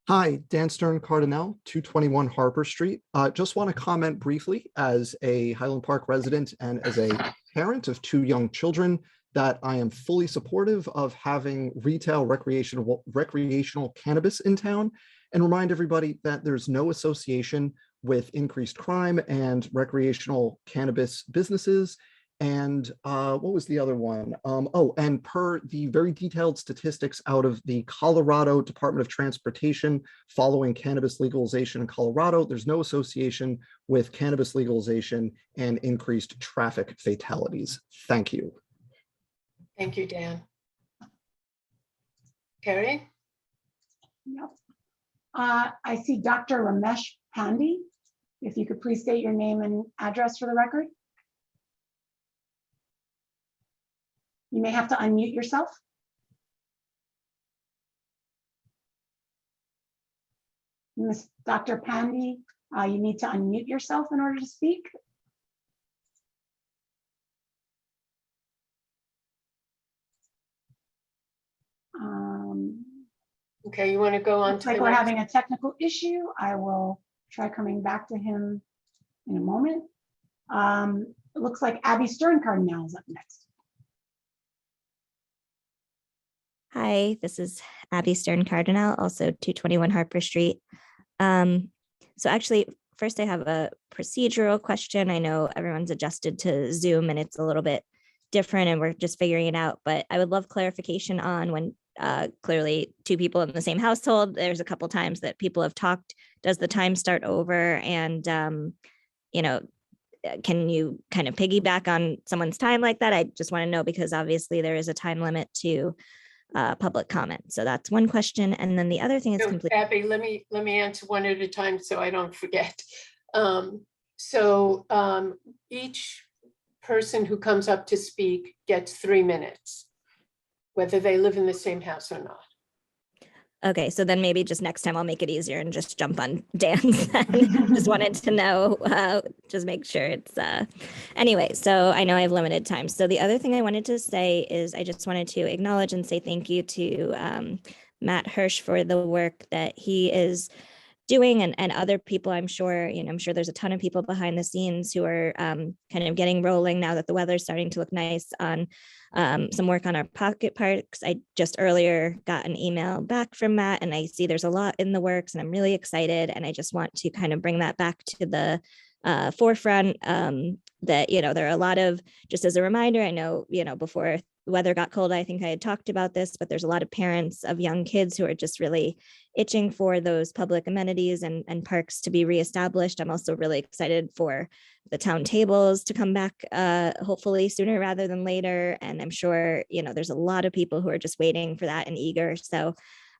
Hi, Dan Stern Cardinal, 221 Harper Street. Just want to comment briefly as a Highland Park resident and as a parent of 2 young children that I am fully supportive of having retail recreational cannabis in town, and remind everybody that there's no association with increased crime and recreational cannabis businesses. And what was the other one? And per the very detailed statistics out of the Colorado Department of Transportation following cannabis legalization in Colorado, there's no association with cannabis legalization and increased traffic fatalities. Thank you. Thank you, Dan. Carrie? Yep. I see Dr. Ramesh Pandey. If you could please state your name and address for the record. You may have to unmute yourself. Ms. Dr. Pandey, you need to unmute yourself in order to speak. Okay, you want to go on looks to like the we're next? having a technical issue. I will try coming back to him in a moment. It looks like Abby Stern Cardinal is up next. Hi, this is Abby Stern Cardinal, also 221 Harper Street. So actually, first I have a procedural question. I know everyone's adjusted to Zoom and it's a little bit different and we're just figuring it out, but I would love clarification on when clearly 2 people in the same household, there's a couple times that people have talked, does the time start over? And, can you kind of piggyback on someone's time like that? I just want to know, because obviously there is a time limit to public comment. So that's one question. And then the other thing is So, Abby, let me answer one at a time so I don't forget. Each person who comes up to speak gets 3 minutes, whether they live in the same house or not. Okay, so then maybe just next time I'll make it easier and just jump on Dan's. Just wanted to know, just make sure it's, anyway, so I know I have limited time. So the other thing I wanted to say is I just wanted to acknowledge and say thank you to Matt Hirsch for the work that he is doing and other people. I'm sure, I'm sure there's a ton of people behind the scenes who are kind of getting rolling now that the weather's starting to look nice on some work on our pocket parks. I just earlier got an email back from Matt and I see there's a lot in the works and I'm really excited. And I just want to kind of bring that back to the forefront that, there are a lot of, just as a reminder, I know, before the weather got cold, I think I had talked about this, but there's a lot of parents of young kids who are just really itching for those public amenities and parks to be reestablished. I'm also really excited for the town tables to come back, hopefully sooner rather than later. And I'm sure, there's a lot of people who are just waiting for that and eager. So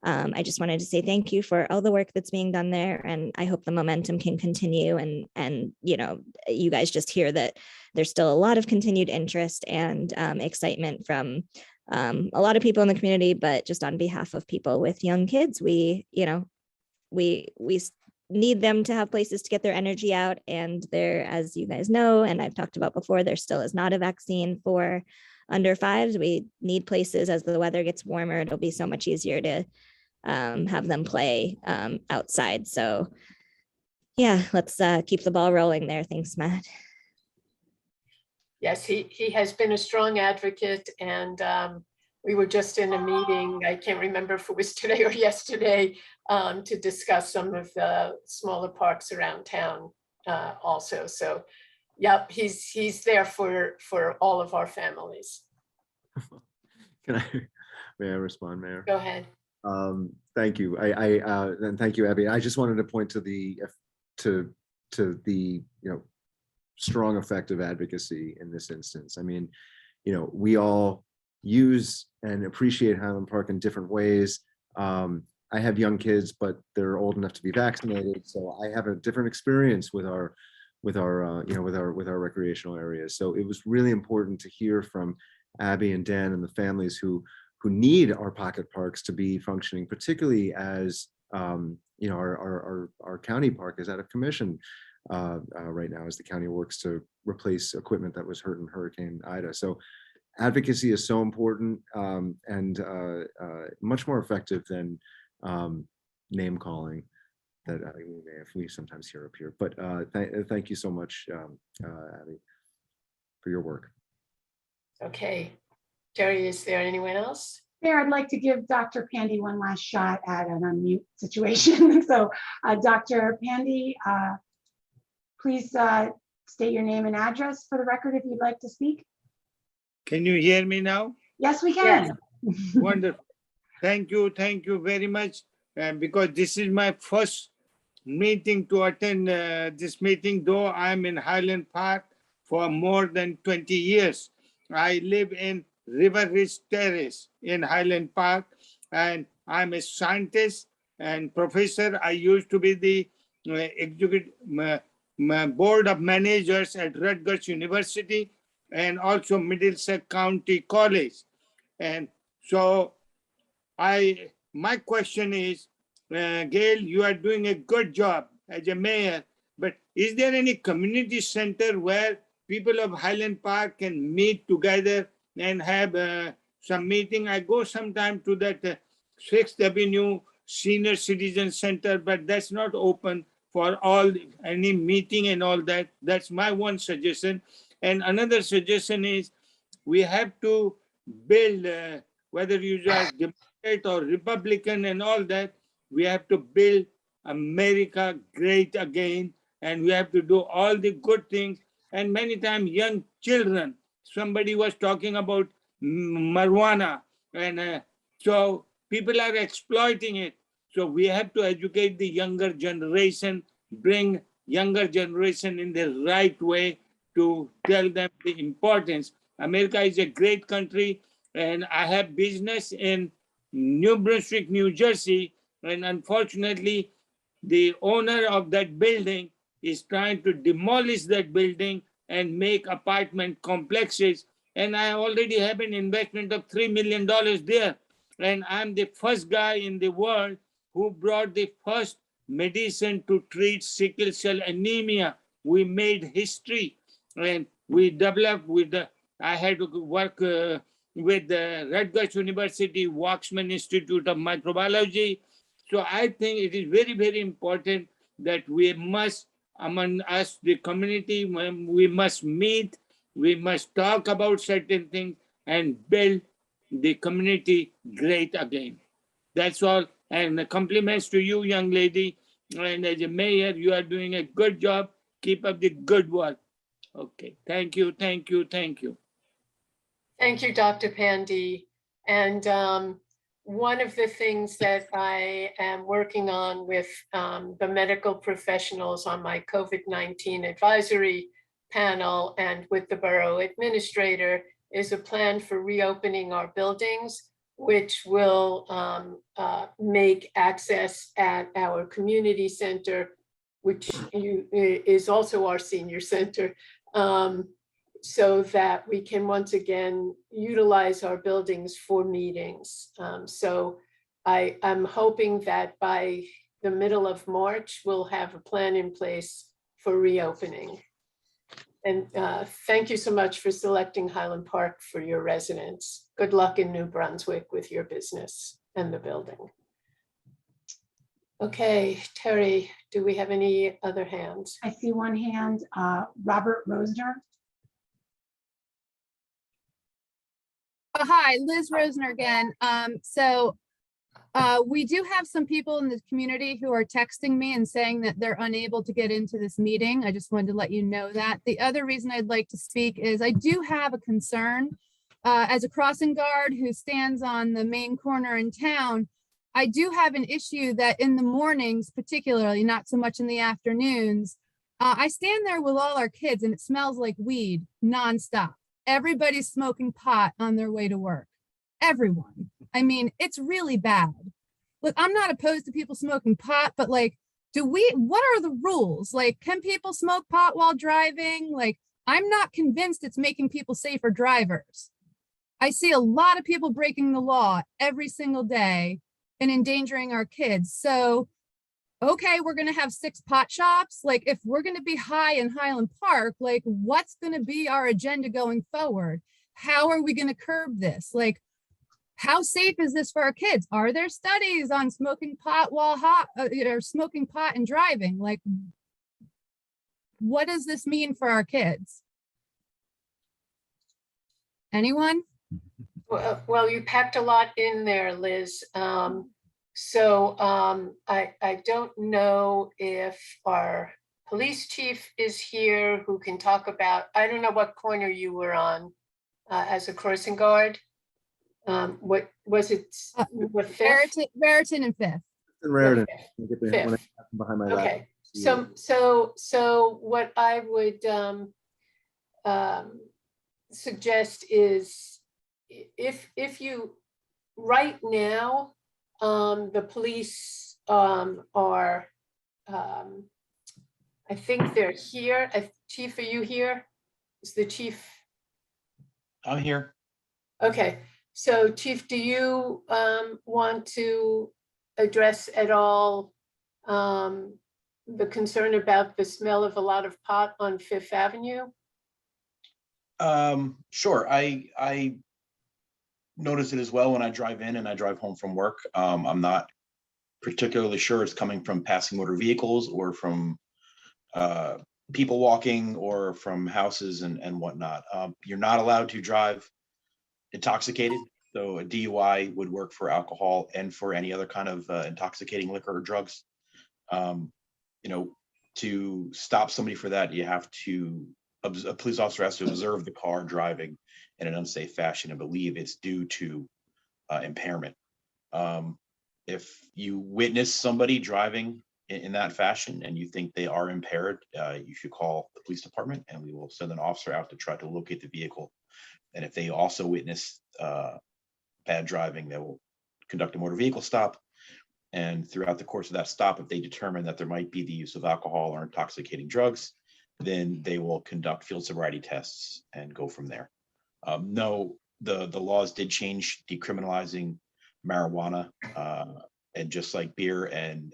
I just wanted to say thank you for all the work that's being done there. And I hope the momentum can continue. And you guys just hear that there's still a lot of continued interest and excitement from a lot of people in the community, but just on behalf of people with young kids, we need them to have places to get their energy out. And there, as you guys know, and I've talked about before, there still is not a vaccine for under 5s. We need places as the weather gets warmer. It'll be so much easier to have them play outside. So yeah, let's keep the ball rolling there. Thanks, Matt. Yes, he has been a strong advocate, and we were just in a meeting, I can't remember if it was today or yesterday, to discuss some of the smaller parks around town also. So yep, he's there for all of our families. May I respond, Mayor? Go ahead. Thank you. And thank you, Abby. I just wanted to point to the strong effective advocacy in this instance. I mean, we all use and appreciate Highland Park in different ways. I have young kids, but they're old enough to be vaccinated, so I have a different experience with our recreational areas. So it was really important to hear from Abby and Dan and the families who need our pocket parks to be functioning, particularly as our county park is out of commission right now as the county works to replace equipment that was hurt in Hurricane Ida. So advocacy is so important and much more effective than name calling that we sometimes hear up here. But thank you so much, Abby, for your work. Okay, Terry, is there anyone else? Mayor, I'd like to give Dr. Pandy one last shot at an unmute situation. So Dr. Pandy, please state your name and address for the record if you'd like to speak. Can you hear me now? Yes, we can. Yes. Wonderful. Thank you very much. Because this is my first meeting to attend this meeting, though I'm in Highland Park for more than 20 years. I live in River Ridge Terrace in Highland Park, and I'm a scientist and professor. I used to be the executive board of managers at Rutgers University and also Middlesex County College. And so my question is, Gail, you are doing a good job as a mayor, but is there any community center where people of Highland Park can meet together and have some meeting? I go sometime to that 6th Avenue Senior Citizen Center, but that's not open for any meeting and all that. That's my one suggestion. And another suggestion is we have to build, whether you are Democrat or Republican and all that, we have to build America great again, and we have to do all the good things. And many times young children, somebody was talking about marijuana, and so people are exploiting it. So we have to educate the younger generation, bring younger generation in the right way to tell them the importance. America is a great country, and I have business in New Brunswick, New Jersey, and unfortunately, the owner of that building is trying to demolish that building and make apartment complexes. And I already have an investment of $3 million there. And I'm the first guy in the world who brought the first medicine to treat sickle cell anemia. We made history, and we developed with the, I had to work with the Rutgers University Waxman Institute of Microbiology. So I think it is very, very important that we must, among us, the community, we must meet, we must talk about certain things and build the community great again. That's all. And compliments to you, young lady. And as a mayor, you are doing a good job. Keep up the good work. Okay. Thank you. Thank you. Thank you. Thank you, Dr. Pandy. And one of the things that I am working on with the medical professionals on my COVID-19 advisory panel and with the borough administrator is a plan for reopening our buildings, which will make access at our community center, which is also our senior center, so that we can once again utilize our buildings for meetings. So I'm hoping that by the middle of March, we'll have a plan in place for reopening. And thank you so much for selecting Highland Park for your residents. Good luck in New Brunswick with your business and the building. Okay, Terry, do we have any other hands? I see one hand, Robert Rosner. Hi, Liz Rosner again. We do have some people in the community who are texting me and saying that they're unable to get into this meeting. I just wanted to let you know that. The other reason I'd like to speak is I do have a concern. As a crossing guard who stands on the main corner in town, I do have an issue that in the mornings, particularly, not so much in the afternoons, I stand there with all our kids and it smells like weed nonstop. Everybody's smoking pot on their way to work. Everyone. I mean, it's really bad. Look, I'm not opposed to people smoking pot, but like, what are the rules? Like, can people smoke pot while driving? Like, I'm not convinced it's making people safer drivers. I see a lot of people breaking the law every single day and endangering our kids. So, okay, we're going to have 6 pot shops. Like, if we're going to be high in Highland Park, like, what's going to be our agenda going forward? How are we going to curb this? Like, how safe is this for our kids? Are there studies on smoking pot while smoking pot and driving? Like, what does this mean for our kids? Anyone? Well, you packed a lot in there, Liz. I don't know if our police chief is here who can talk about, I don't know what corner you were on as a crossing guard. What was it? What, Fifth? Raritan and Fifth. Raritan. Fifth. Behind my Okay. So what I would suggest is if you right now the police are I think they're here. Chief, are you here? Is the chief? I'm here. Okay. So Chief, do you want to address at all the concern about the smell of a lot of pot on Fifth Avenue? Sure. I notice it as well when I drive in and I drive home from work. I'm not particularly sure it's coming from passing motor vehicles or from people walking or from houses and whatnot. You're not allowed to drive intoxicated. So a DUI would work for alcohol and for any other kind of intoxicating liquor or drugs. To stop somebody for that, you have to, a police officer has to observe the car driving in an unsafe fashion and believe it's due to impairment. If you witness somebody driving in that fashion and you think they are impaired, you should call the police department and we will send an officer out to try to locate the vehicle. And if they also witness bad driving, they will conduct a motor vehicle stop And throughout the course of that stop, if they determine that there might be the use of alcohol or intoxicating drugs, then they will conduct field sobriety tests and go from there. No, the laws did change decriminalizing marijuana, and just like beer and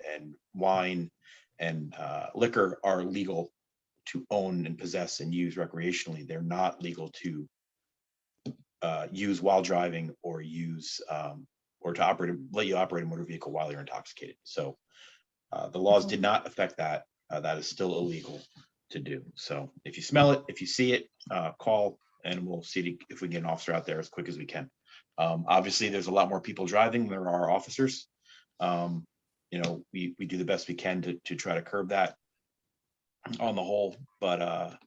wine and liquor are legal to own and possess and use recreationally, they're not legal to use while driving or use or to let you operate a motor vehicle while you're intoxicated. So the laws did not affect that. That is still illegal to do. So if you smell it, if you see it, call and we'll see if we can get an officer out there as quick as we can. Obviously, there's a lot more people driving than there are officers. You know, we do the best we can to try to curb that on the whole, but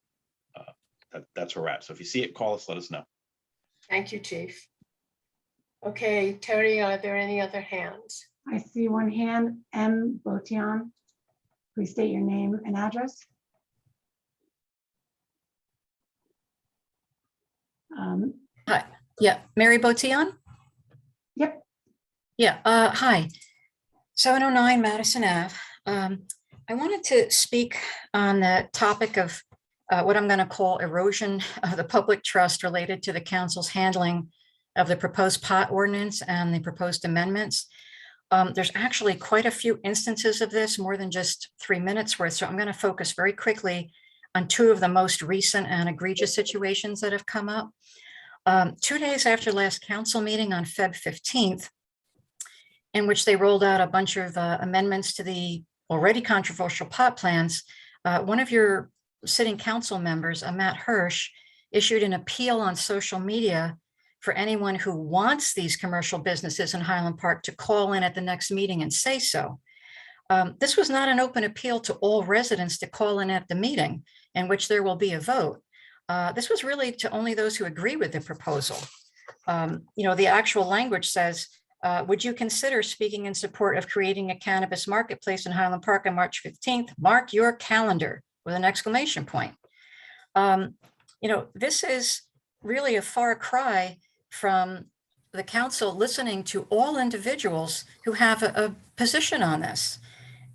that's where we're at. So if you see it, call us, let us know. Thank you, Chief. Okay, Terry, are there any other hands? I see one hand, M. Botian. Please state your name and address. Hi, yeah, Mary Botion? Yep. Yeah, hi, 709 Madison Ave. I wanted to speak on the topic of what I'm going to call erosion of the public trust related to the council's handling of the proposed pot ordinance and the proposed amendments. There's actually quite a few instances of this, more than just 3 minutes worth. So I'm going to focus very quickly on two of the most recent and egregious situations that have come up. 2 days after last council meeting on Feb 15th, in which they rolled out a bunch of amendments to the already controversial pot plans, one of your sitting council members, Matt Hirsch, issued an appeal on social media for anyone who wants these commercial businesses in Highland Park to call in at the next meeting and say so. This was not an open appeal to all residents to call in at the meeting in which there will be a vote. This was really to only those who agree with the proposal. You know, the actual language says, would you consider speaking in support of creating a cannabis marketplace in Highland Park on March 15th? Mark your calendar with an exclamation point. You know, this is really a far cry from the council listening to all individuals who have a position on this.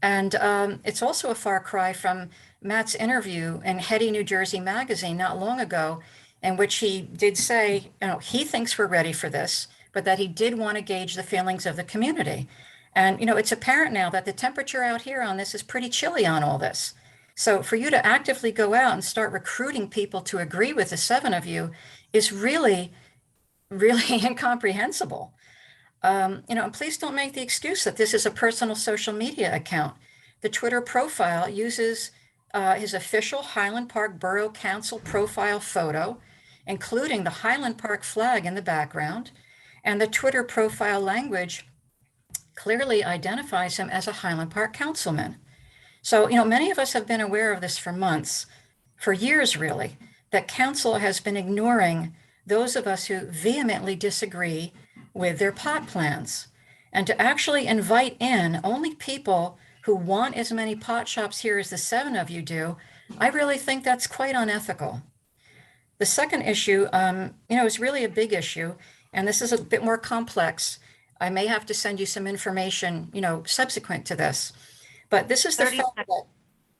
And it's also a far cry from Matt's interview in Hetty, New Jersey magazine not long ago, in which he did say, you know, he thinks we're ready for this, but that he did want to gauge the feelings of the community. And, you know, it's apparent now that the temperature out here on this is pretty chilly on all this. So for you to actively go out and start recruiting people to agree with the 7 of you is really, really incomprehensible. You know, and please don't make the excuse that this is a personal social media account. The Twitter profile uses his official Highland Park Borough Council profile photo, including the Highland Park flag in the background, and the Twitter profile language clearly identifies him as a Highland Park councilman. So, you know, many of us have been aware of this for months, for years really, that council has been ignoring those of us who vehemently disagree with their pot plans, and to actually invite in only people who want as many pot shops here as the 7 of you do, I really think that's quite unethical. The second issue, you know, is really a big issue, and this is a bit more complex. I may have to send you some information, you know, subsequent to this, but this is the fact that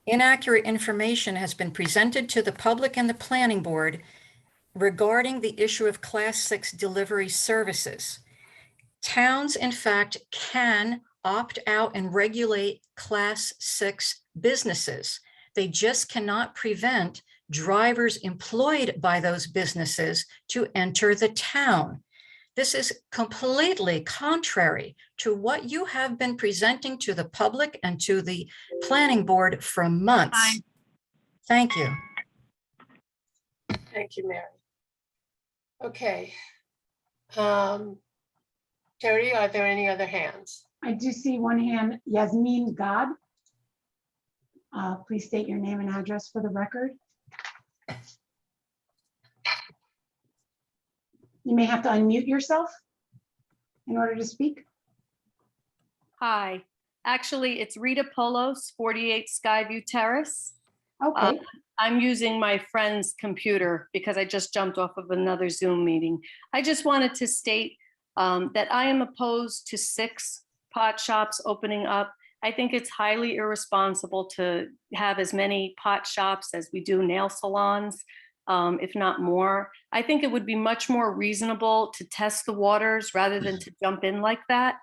inaccurate information has been presented to the public and the planning board regarding the issue of Class 6 delivery services. Towns, in fact, can opt out and regulate Class 6 businesses. They just cannot prevent drivers employed by those businesses to enter the town. This is completely contrary to what you have been presenting to the public and to the planning board for months. Thank you. Thank you, Mary. Okay. Terry, are there any other hands? I do see one hand, Yasmin God. Please state your name and address for the record. You may have to unmute yourself in order to speak. Hi, actually, it's Rita Polos, 48 Skyview Terrace. Okay. I'm using my friend's computer because I just jumped off of another Zoom meeting. I just wanted to state that I am opposed to 6 pot shops opening up. I think it's highly irresponsible to have as many pot shops as we do nail salons, if not more. I think it would be much more reasonable to test the waters rather than to jump in like that.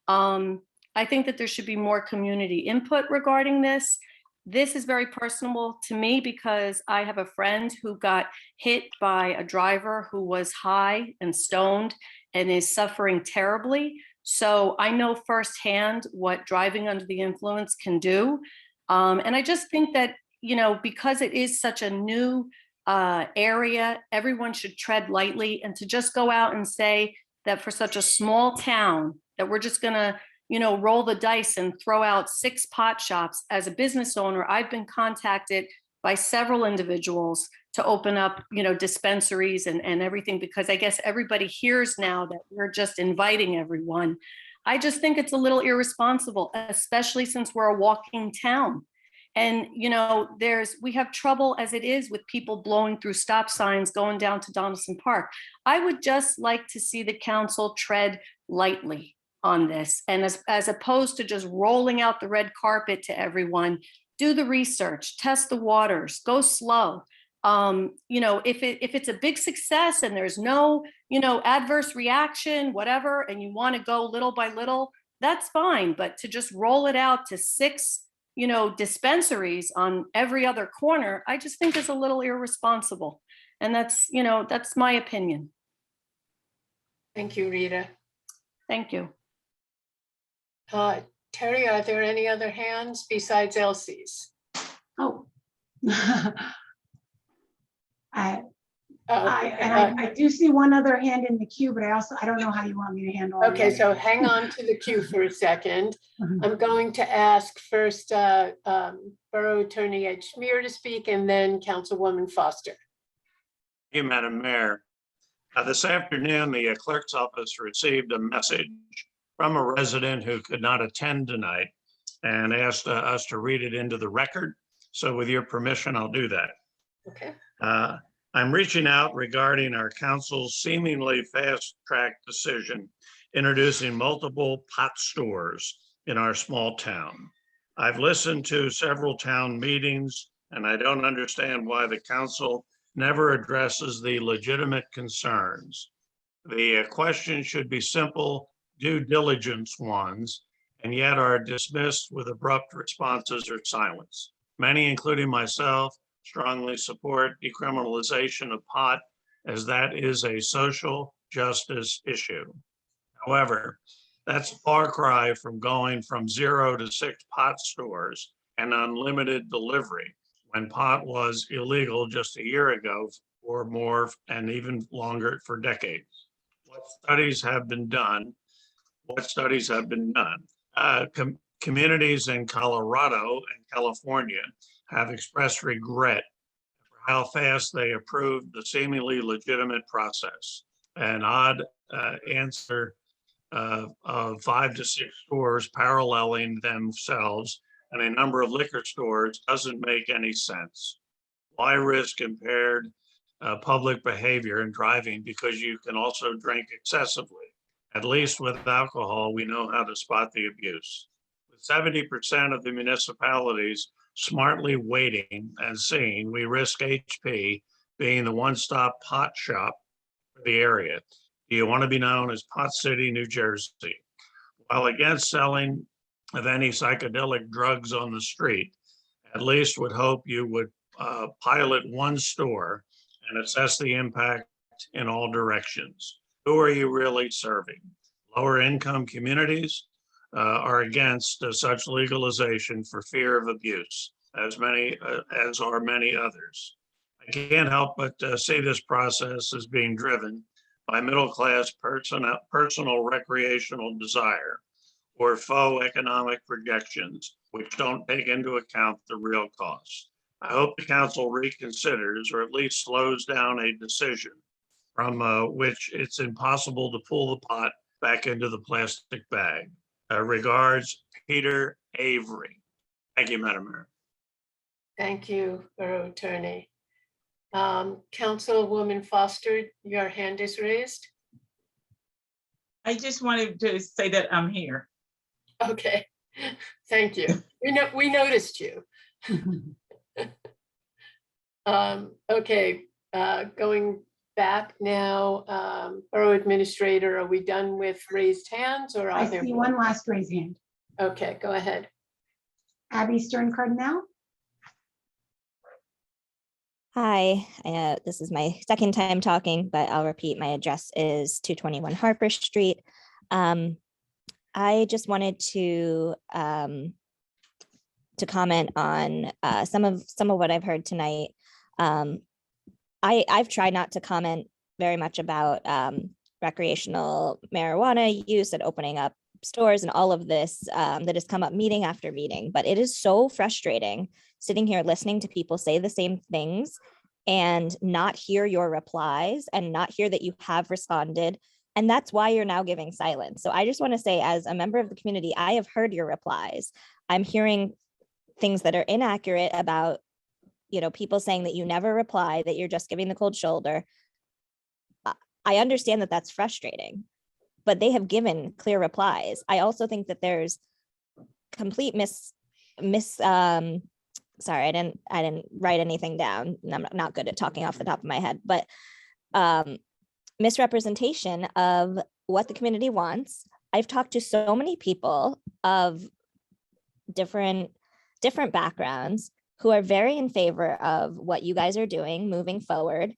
I think that there should be more community input regarding this. This is very personal to me because I have a friend who got hit by a driver who was high and stoned and is suffering terribly. So I know firsthand what driving under the influence can do. And I just think that, you know, because it is such a new area, everyone should tread lightly, and to just go out and say that for such a small town that we're just gonna, you know, roll the dice and throw out 6 pot shops. As a business owner, I've been contacted by several individuals to open up, you know, dispensaries and everything, because I guess everybody hears now that we're just inviting everyone. I just think it's a little irresponsible, especially since we're a walking town. And, you know, we have trouble as it is with people blowing through stop signs going down to Donaldson Park. I would just like to see the council tread lightly on this. And as opposed to just rolling out the red carpet to everyone, do the research, test the waters, go slow. You know, if it's a big success and there's no, you know, adverse reaction, whatever, and you want to go little by little, that's fine. But to just roll it out to 6, you know, dispensaries on every other corner, I just think is a little irresponsible. And that's, you know, that's my opinion. Thank you, Rita. Thank you. Terry, are there any other hands besides Elsie's? Oh. I do see one other hand in the queue, but I don't know how you want me to handle it. Okay, so hang on to the queue for a second. I'm going to ask first Borough Attorney Ed Schmier to speak, and then Councilwoman Foster. Thank you, Madam Mayor. This afternoon, the clerk's office received a message from a resident who could not attend tonight and asked us to read it into the record. So with your permission, I'll do that. Okay. I'm reaching out regarding our council's seemingly fast-track decision introducing multiple pot stores in our small town. I've listened to several town meetings, and I don't understand why the council never addresses the legitimate concerns. The question should be simple, due diligence ones, and yet are dismissed with abrupt responses or silence. Many, including myself, strongly support decriminalization of pot, as that is a social justice issue. However, that's a far cry from going from 0 to 6 pot stores and unlimited delivery when pot was illegal just a year ago or more, and even longer, for decades. What studies have been done? Communities in Colorado and California have expressed regret for how fast they approved the seemingly legitimate process. An odd answer of 5 to 6 stores paralleling themselves and a number of liquor stores doesn't make any sense. Why risk impaired public behavior in driving because you can also drink excessively? At least with alcohol, we know how to spot the abuse. With 70% of the municipalities smartly waiting and seeing, we risk HP being the one-stop pot shop for the area. Do you want to be known as Pot City, New Jersey? While against selling of any psychedelic drugs on the street, at least would hope you would pilot one store and assess the impact in all directions. Who are you really serving? Lower income communities are against such legalization for fear of abuse, as are many others. I can't help but see this process as being driven by middle-class personal recreational desire or faux economic projections, which don't take into account the real cost. I hope the council reconsiders or at least slows down a decision from which it's impossible to pull the pot back into the plastic bag. Regards, Peter Avery. Thank you, Madam Mayor. Thank you, Borough Attorney. Councilwoman Foster, your hand is raised. I just wanted to say that I'm here. Okay, thank you. We noticed you. Okay, going back now, Borough Administrator, are we done with raised hands or I are there see more? one last raised hand. Okay, go ahead. Abby Stern Cardinal. Hi, this is my second time talking, but I'll repeat. My address is 221 Harper Street. I just wanted to comment on some of what I've heard tonight. I've tried not to comment very much about recreational marijuana use and opening up stores and all of this that has come up meeting after meeting, but it is so frustrating sitting here listening to people say the same things and not hear your replies and not hear that you have responded. And that's why you're now giving silence. So I just want to say, as a member of the community, I have heard your replies. I'm hearing things that are inaccurate about, people saying that you never reply, that you're just giving the cold shoulder. I understand that that's frustrating, but they have given clear replies. I also think that there's complete sorry, I didn't write anything down. I'm not good at talking off the top of my head, but misrepresentation of what the community wants. I've talked to so many people of different backgrounds who are very in favor of what you guys are doing moving forward.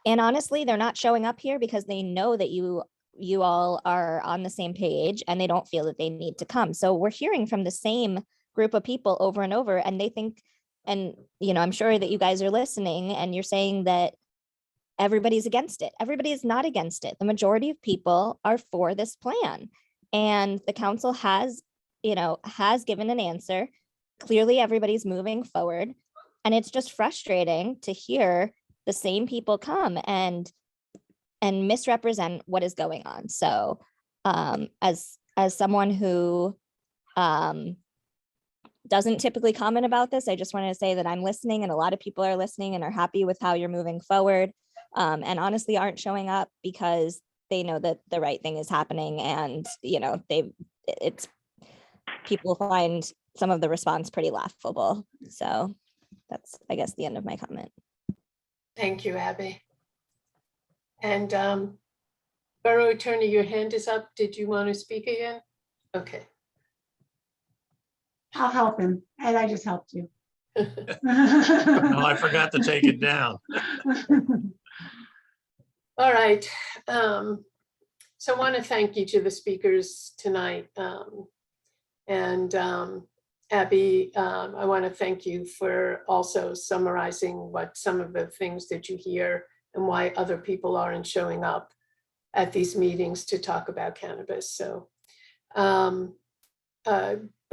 And honestly, they're not showing up here because they know that you all are on the same page and they don't feel that they need to come. So we're hearing from the same group of people over and over, and they think, and I'm sure that you guys are listening and you're saying that everybody's against it. Everybody is not against it. The majority of people are for this plan, and the council has given an answer. Clearly, everybody's moving forward, and it's just frustrating to hear the same people come and misrepresent what is going on. So as someone who doesn't typically comment about this, I just wanted to say that I'm listening, and a lot of people are listening and are happy with how you're moving forward, and honestly aren't showing up because they know that the right thing is happening, and people find some of the response pretty laughable. So that's, I guess, the end of my comment. Thank you, Abby. And Borough Attorney, your hand is up. Did you want to speak again? Okay. I'll help him. And I just helped you. No, I forgot to take it down. All right. So I want to thank each of the speakers tonight. Abby, I want to thank you for also summarizing what some of the things that you hear and why other people aren't showing up at these meetings to talk about cannabis. So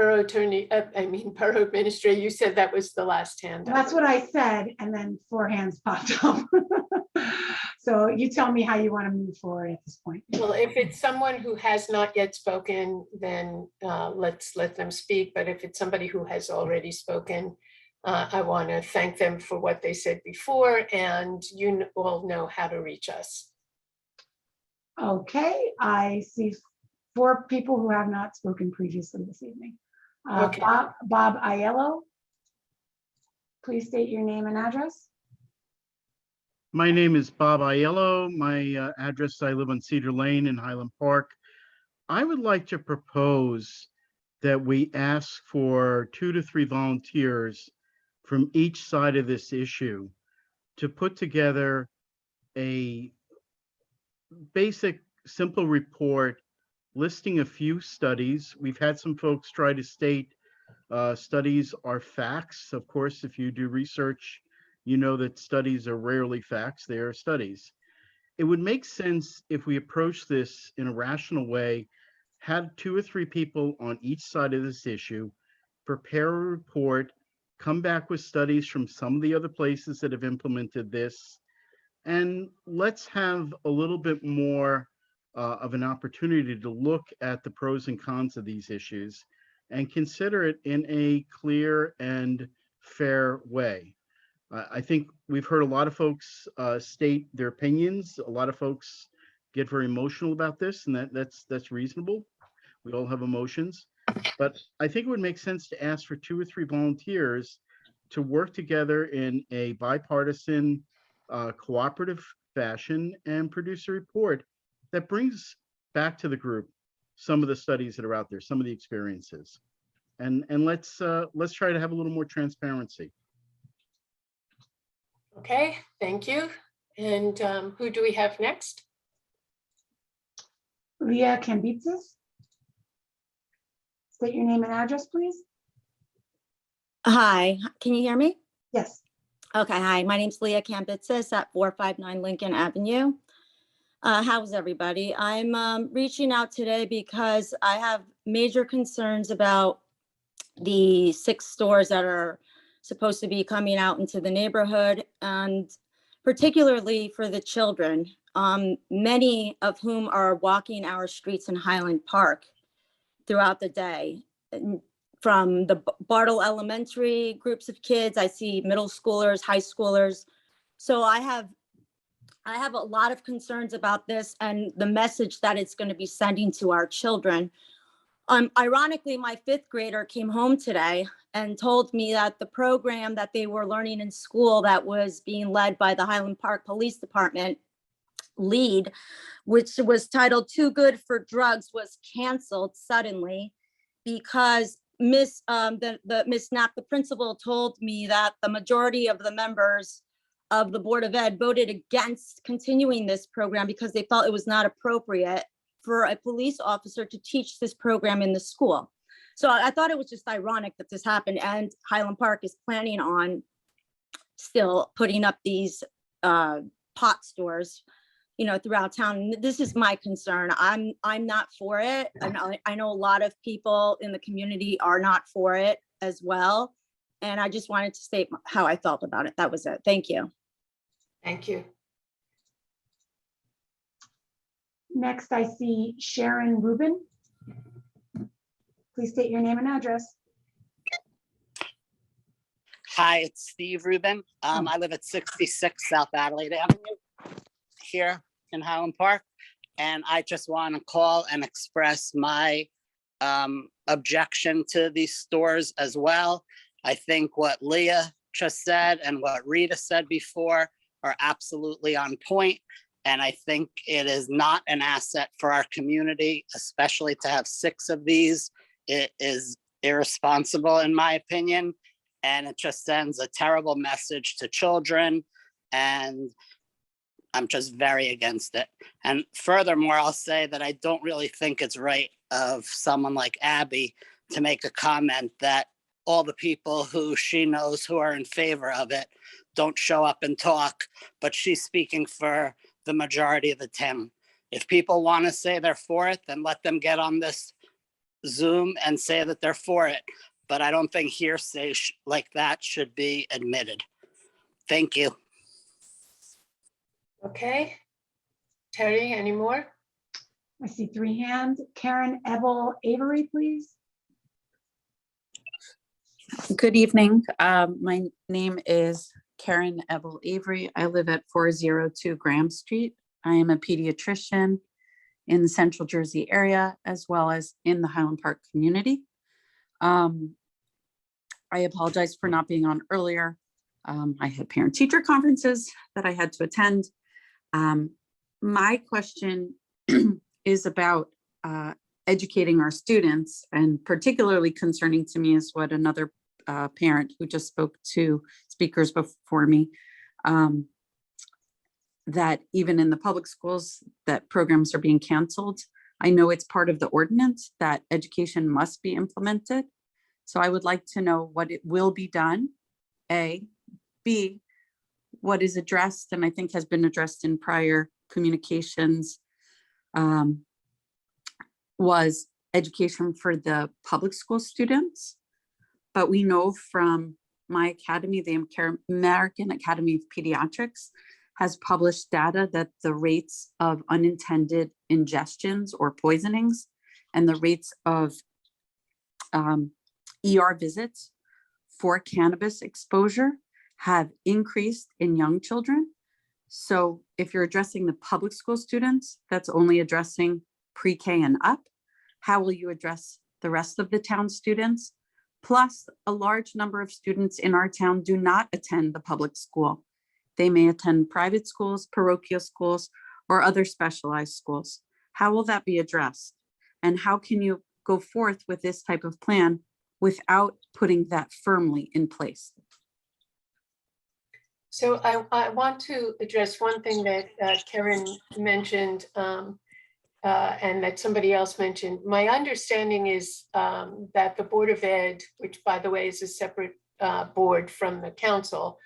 Borough Administrator, you said that was the last hand. That's what I said, and then 4 hands popped up. So you tell me how you want to move forward at this point. Well, if it's someone who has not yet spoken, then let's let them speak. But if it's somebody who has already spoken, I want to thank them for what they said before, and you all know how to reach us. Okay, I see 4 people who have not spoken previously this evening. Okay. Bob Aiello, please state your name and address. My name is Bob Aiello. My address, I live on Cedar Lane in Highland Park. I would like to propose that we ask for 2 to 3 volunteers from each side of this issue to put together a basic, simple report listing a few studies. We've had some folks try to state studies are facts. Of course, if you do research, you know that studies are rarely facts, they are studies. It would make sense if we approach this in a rational way, had 2 or 3 people on each side of this issue, prepare a report, come back with studies from some of the other places that have implemented this, and let's have a little bit more of an opportunity to look at the pros and cons of these issues and consider it in a clear and fair way. I think we've heard a lot of folks state their opinions. A lot of folks get very emotional about this, and that's reasonable. We all have emotions. But I think it would make sense to ask for 2 or 3 volunteers to work together in a bipartisan, cooperative fashion and produce a report that brings back to the group some of the studies that are out there, some of the experiences. And let's try to have a little more transparency. Okay, thank you. And who do we have next? Leah Cambitzis. State your name and address, please. Hi, can you hear me? Yes. Okay, hi, my name's Leah Cambitzis at 459 Lincoln Avenue. How's everybody? I'm reaching out today because I have major concerns about the 6 stores that are supposed to be coming out into the neighborhood, and particularly for the children, many of whom are walking our streets in Highland Park throughout the day. From the Bartle Elementary groups of kids, I see middle schoolers, high schoolers. So I have a lot of concerns about this and the message that it's going to be sending to our children. Ironically, my 5th grader came home today and told me that the program that they were learning in school that was being led by the Highland Park Police Department lead, which was titled Too Good for Drugs, was canceled suddenly because Miss Knapp, the principal, told me that the majority of the members of the Board of Ed voted against continuing this program because they felt it was not appropriate for a police officer to teach this program in the school. So I thought it was just ironic that this happened, and Highland Park is planning on still putting up these pot stores, throughout town. This is my concern. I'm not for it. I know a lot of people in the community are not for it as well. And I just wanted to state how I felt about it. That was it. Thank you. Thank you. Next, I see Sharon Rubin. Please state your name and address. Hi, it's Steve Rubin. I live at 66 South Adelaide Avenue here in Highland Park. And I just want to call and express my objection to these stores as well. I think what Leah just said and what Rita said before are absolutely on point. And I think it is not an asset for our community, especially to have 6 of these. It is irresponsible, in my opinion. And it just sends a terrible message to children. And I'm just very against it. And furthermore, I'll say that I don't really think it's right of someone like Abby to make a comment that all the people who she knows who are in favor of it don't show up and talk, but she's speaking for the majority of the town. If people want to say they're for it, then let them get on this Zoom and say that they're for it. But I don't think hearsay like that should be admitted. Thank you. Okay. Terry, any more? I see 3 hands. Karen Ebel Avery, please. Good evening. My name is Karen Ebel Avery. I live at 402 Graham Street. I am a pediatrician in the Central Jersey area, as well as in the Highland Park community. I apologize for not being on earlier. I had parent-teacher conferences that I had to attend. My question is about educating our students, and particularly concerning to me is what another parent who just spoke to speakers before me, that even in the public schools that programs are being canceled. I know it's part of the ordinance that education must be implemented. So I would like to know what it will be done, A. B, what is addressed, and I think has been addressed in prior communications, was education for the public school students. But we know from my academy, the American Academy of Pediatrics has published data that the rates of unintended ingestions or poisonings and the rates of ER visits for cannabis exposure have increased in young children. So if you're addressing the public school students, that's only addressing pre-K and up. How will you address the rest of the town students. Plus, a large number of students in our town do not attend the public school. They may attend private schools, parochial schools, or other specialized schools. How will that be addressed? And how can you go forth with this type of plan without putting that firmly in place? So I want to address one thing that Karen mentioned and that somebody else mentioned. My understanding is that the Board of Ed, which by the way is a separate board from the council,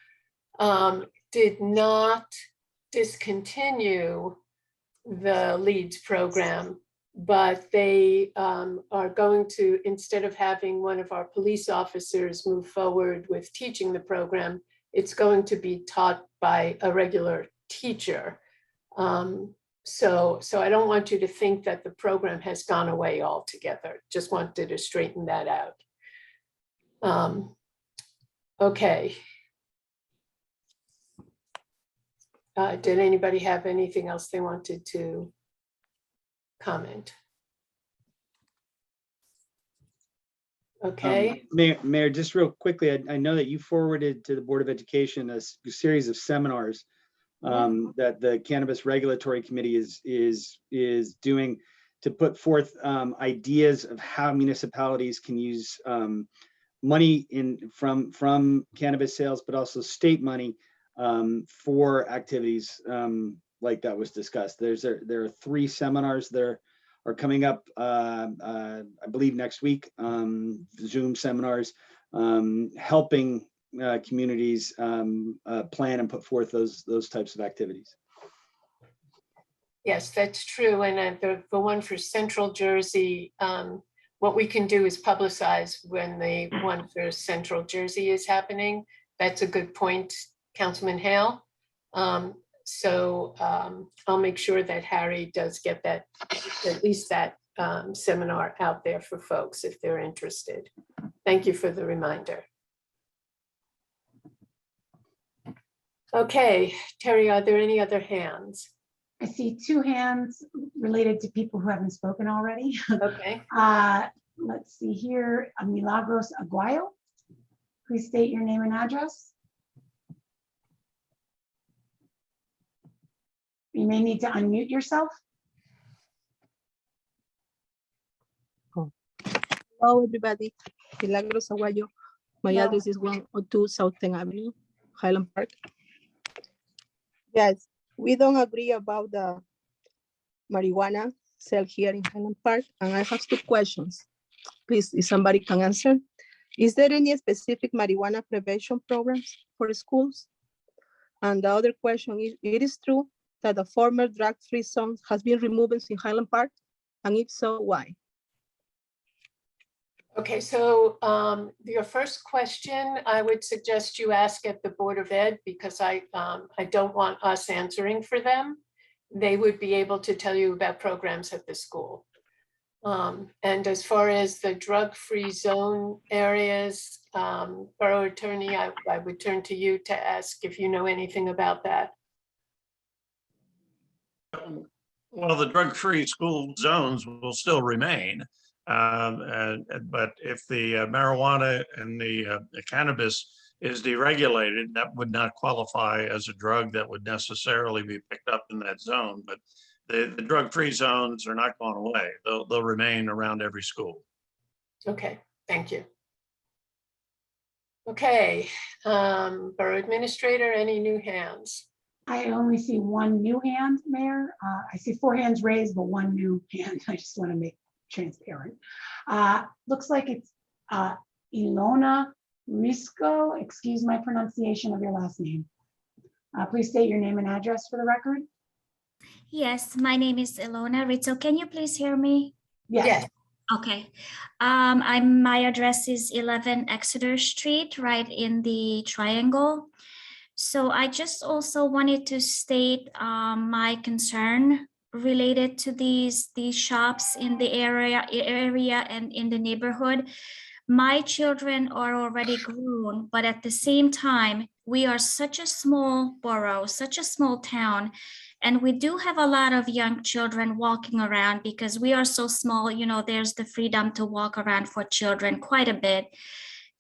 did not discontinue the LEADS program, but they are going to, instead of having one of our police officers move forward with teaching the program, it's going to be taught by a regular teacher. So I don't want you to think that the program has gone away altogether. Just wanted to straighten that out. Okay. Did anybody have anything else they wanted to comment? Okay. Mayor, just real quickly, I know that you forwarded to the Board of Education a series of seminars that the Cannabis Regulatory Committee is doing to put forth ideas of how municipalities can use money from cannabis sales, but also state money for activities like that was discussed. There are 3 seminars that are coming up, I believe next week, Zoom seminars, helping communities plan and put forth those types of activities. Yes, that's true. And the one for Central Jersey, what we can do is publicize when the one for Central Jersey is happening. That's a good point, Councilman Hale. So I'll make sure that Harry does get that, at least that seminar out there for folks if they're interested. Thank you for the reminder. Okay, Terry, are there any other hands? I see 2 hands related to people who haven't spoken already. Okay. Let's see here, Milagros Aguayo. Please state your name and address. You may need to unmute yourself. Hello, everybody. Milagros Aguayo. My address is 102 South 10th Avenue, Highland Park. Yes, we don't agree about the marijuana sale here in Highland Park, and I have 2 questions. Please, if somebody can answer. Is there any specific marijuana prevention programs for schools? And the other question is, it is true that the former drug-free zone has been removed in Highland Park? And if so, why? Okay, so your first question, I would suggest you ask at the Board of Ed because I don't want us answering for them. They would be able to tell you about programs at the school. And as far as the drug-free zone areas, Borough Attorney, I would turn to you to ask if you know anything about that. Well, the drug-free school zones will still remain. But if the marijuana and the cannabis is deregulated, that would not qualify as a drug that would necessarily be picked up in that zone. But the drug-free zones are not going away. They'll remain around every school. Okay, thank you. Okay, Borough Administrator, any new hands? I only see 1 new hand, Mayor. I see 4 hands raised, but 1 new hand. I just want to make transparent. Looks like it's Ilona Risco. Excuse my pronunciation of your last name. Please state your name and address for the record. Yes, my name is Ilona Rizzo. Can you please hear me? Yes. Okay. My address is 11 Exeter Street, right in the triangle. So I just also wanted to state my concern related to these shops in the area and in the neighborhood. My children are already grown, but at the same time, we are such a small borough, such a small town, And we do have a lot of young children walking around because we are so small, you know, there's the freedom to walk around for children quite a bit.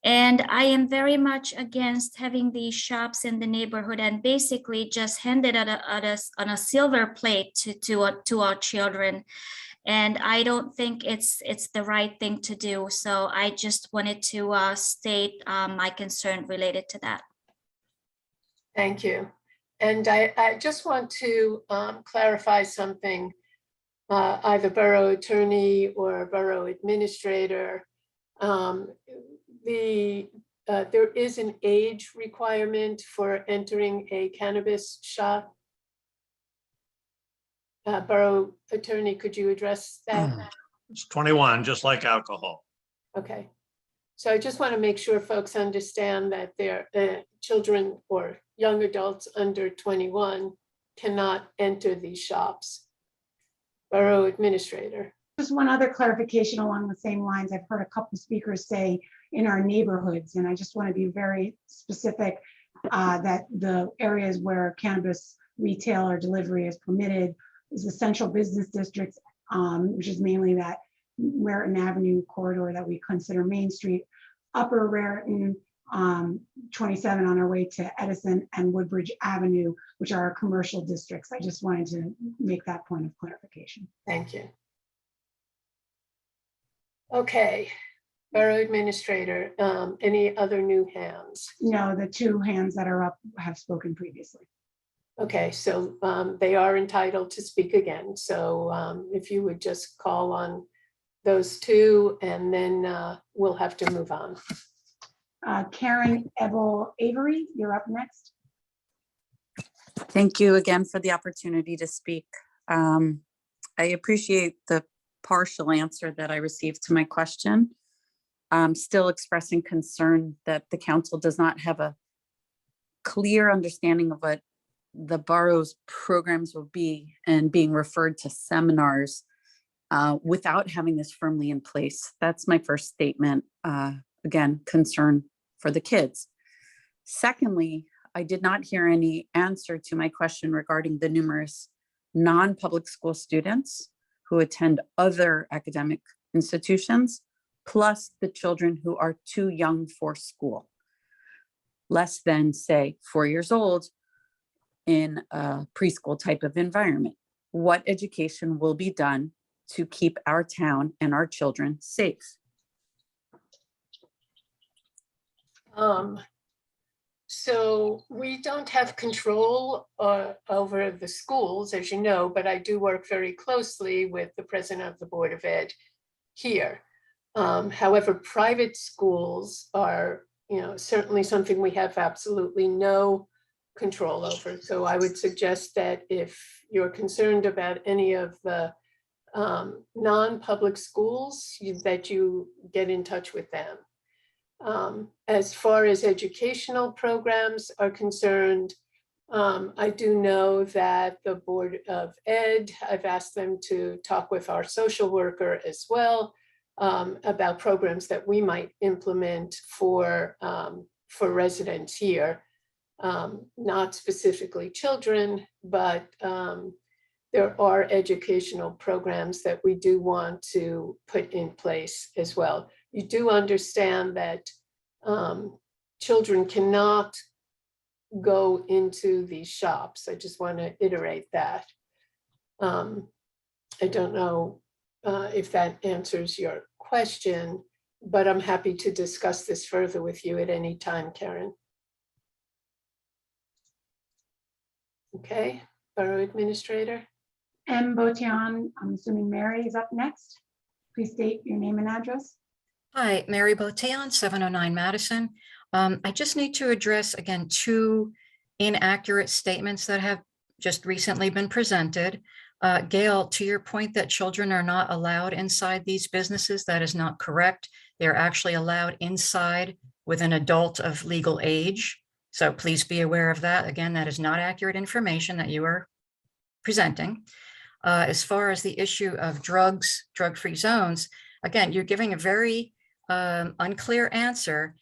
And I am very much against having these shops in the neighborhood and basically just handed on a silver plate to our children. And I don't think it's the right thing to do. So I just wanted to state my concern related to that. Thank you. And I just want to clarify something, either borough attorney or borough administrator. There is an age requirement for entering a cannabis shop. Borough attorney, could you address that? It's 21, just like alcohol. Okay. So I just want to make sure folks understand that their children or young adults under 21 cannot enter these shops. Borough administrator. Just one other clarification along the same lines. I've heard a couple speakers say in our neighborhoods, and I just want to be very specific that the areas where cannabis retail or delivery is permitted is the central business districts, which is mainly that Raritan Avenue corridor that we consider Main Street, Upper Raritan, 27 on our way to Edison, and Woodbridge Avenue, which are our commercial districts. I just wanted to make that point of clarification. Thank you. Okay, Borough Administrator, any other new hands? No, the two hands that are up have spoken previously. Okay, so they are entitled to speak again. So if you would just call on those two, and then we'll have to move on. Karen Ebel Avery, you're up next. Thank you again for the opportunity to speak. I appreciate the partial answer that I received to my question. I'm still expressing concern that the council does not have a clear understanding of what the borough's programs will be and being referred to seminars without having this firmly in place. That's my first statement. Again, concern for the kids. Secondly, I did not hear any answer to my question regarding the numerous non-public school students who attend other academic institutions, plus the children who are too young for school, less than, say, 4 years old in a preschool type of environment. What education will be done to keep our town and our children safe? So we don't have control over the schools, as you know, but I do work very closely with the president of the Board of Ed here. However, private schools are, certainly something we have absolutely no control over. So I would suggest that if you're concerned about any of the non-public schools, that you get in touch with them. As far as educational programs are concerned, I do know that the Board of Ed, I've asked them to talk with our social worker as well about programs that we might implement for residents here. Not specifically children, but there are educational programs that we do want to put in place as well. You do understand that children cannot go into these shops. I just want to iterate that. I don't know if that answers your question, but I'm happy to discuss this further with you at any time, Karen. Okay, Borough Administrator. M. Botian, I'm assuming Mary is up next. Please state your name and address. Hi, Mary Botian, 709 Madison. I just need to address again two inaccurate statements that have just recently been presented. Gail, to your point that children are not allowed inside these businesses, that is not correct. They're actually allowed inside with an adult of legal age. So please be aware of that. Again, that is not accurate information that you are presenting. As far as the issue of drugs, drug-free zones, again, you're giving a very unclear answer.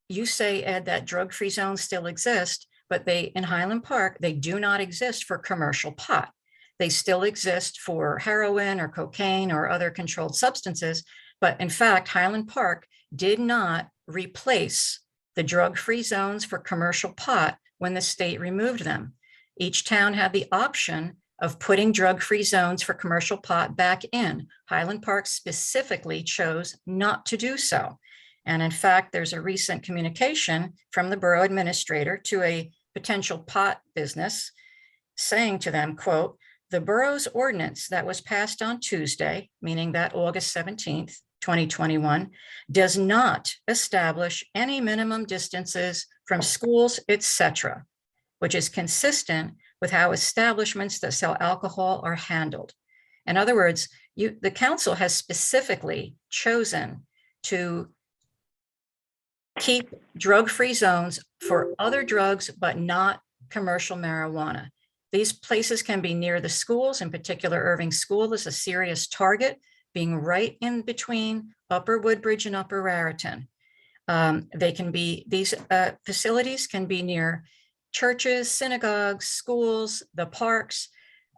You say, Ed, that drug-free zones still exist, but in Highland Park, they do not exist for commercial pot. They still exist for heroin or cocaine or other controlled substances. But in fact, Highland Park did not replace the drug-free zones for commercial pot when the state removed them. Each town had the option of putting drug-free zones for commercial pot back in. Highland Park specifically chose not to do so. And in fact, there's a recent communication from the borough administrator to a potential pot business saying to them, quote, "The borough's ordinance that was passed on Tuesday," meaning that August 17th, 2021, "does not establish any minimum distances from schools, etc., which is consistent with how establishments that sell alcohol are handled." In other words, the council has specifically chosen to keep drug-free zones for other drugs, but not commercial marijuana. These places can be near the schools. In particular, Irving School is a serious target, being right in between Upper Woodbridge and Upper Raritan. These facilities can be near churches, synagogues, schools, the parks,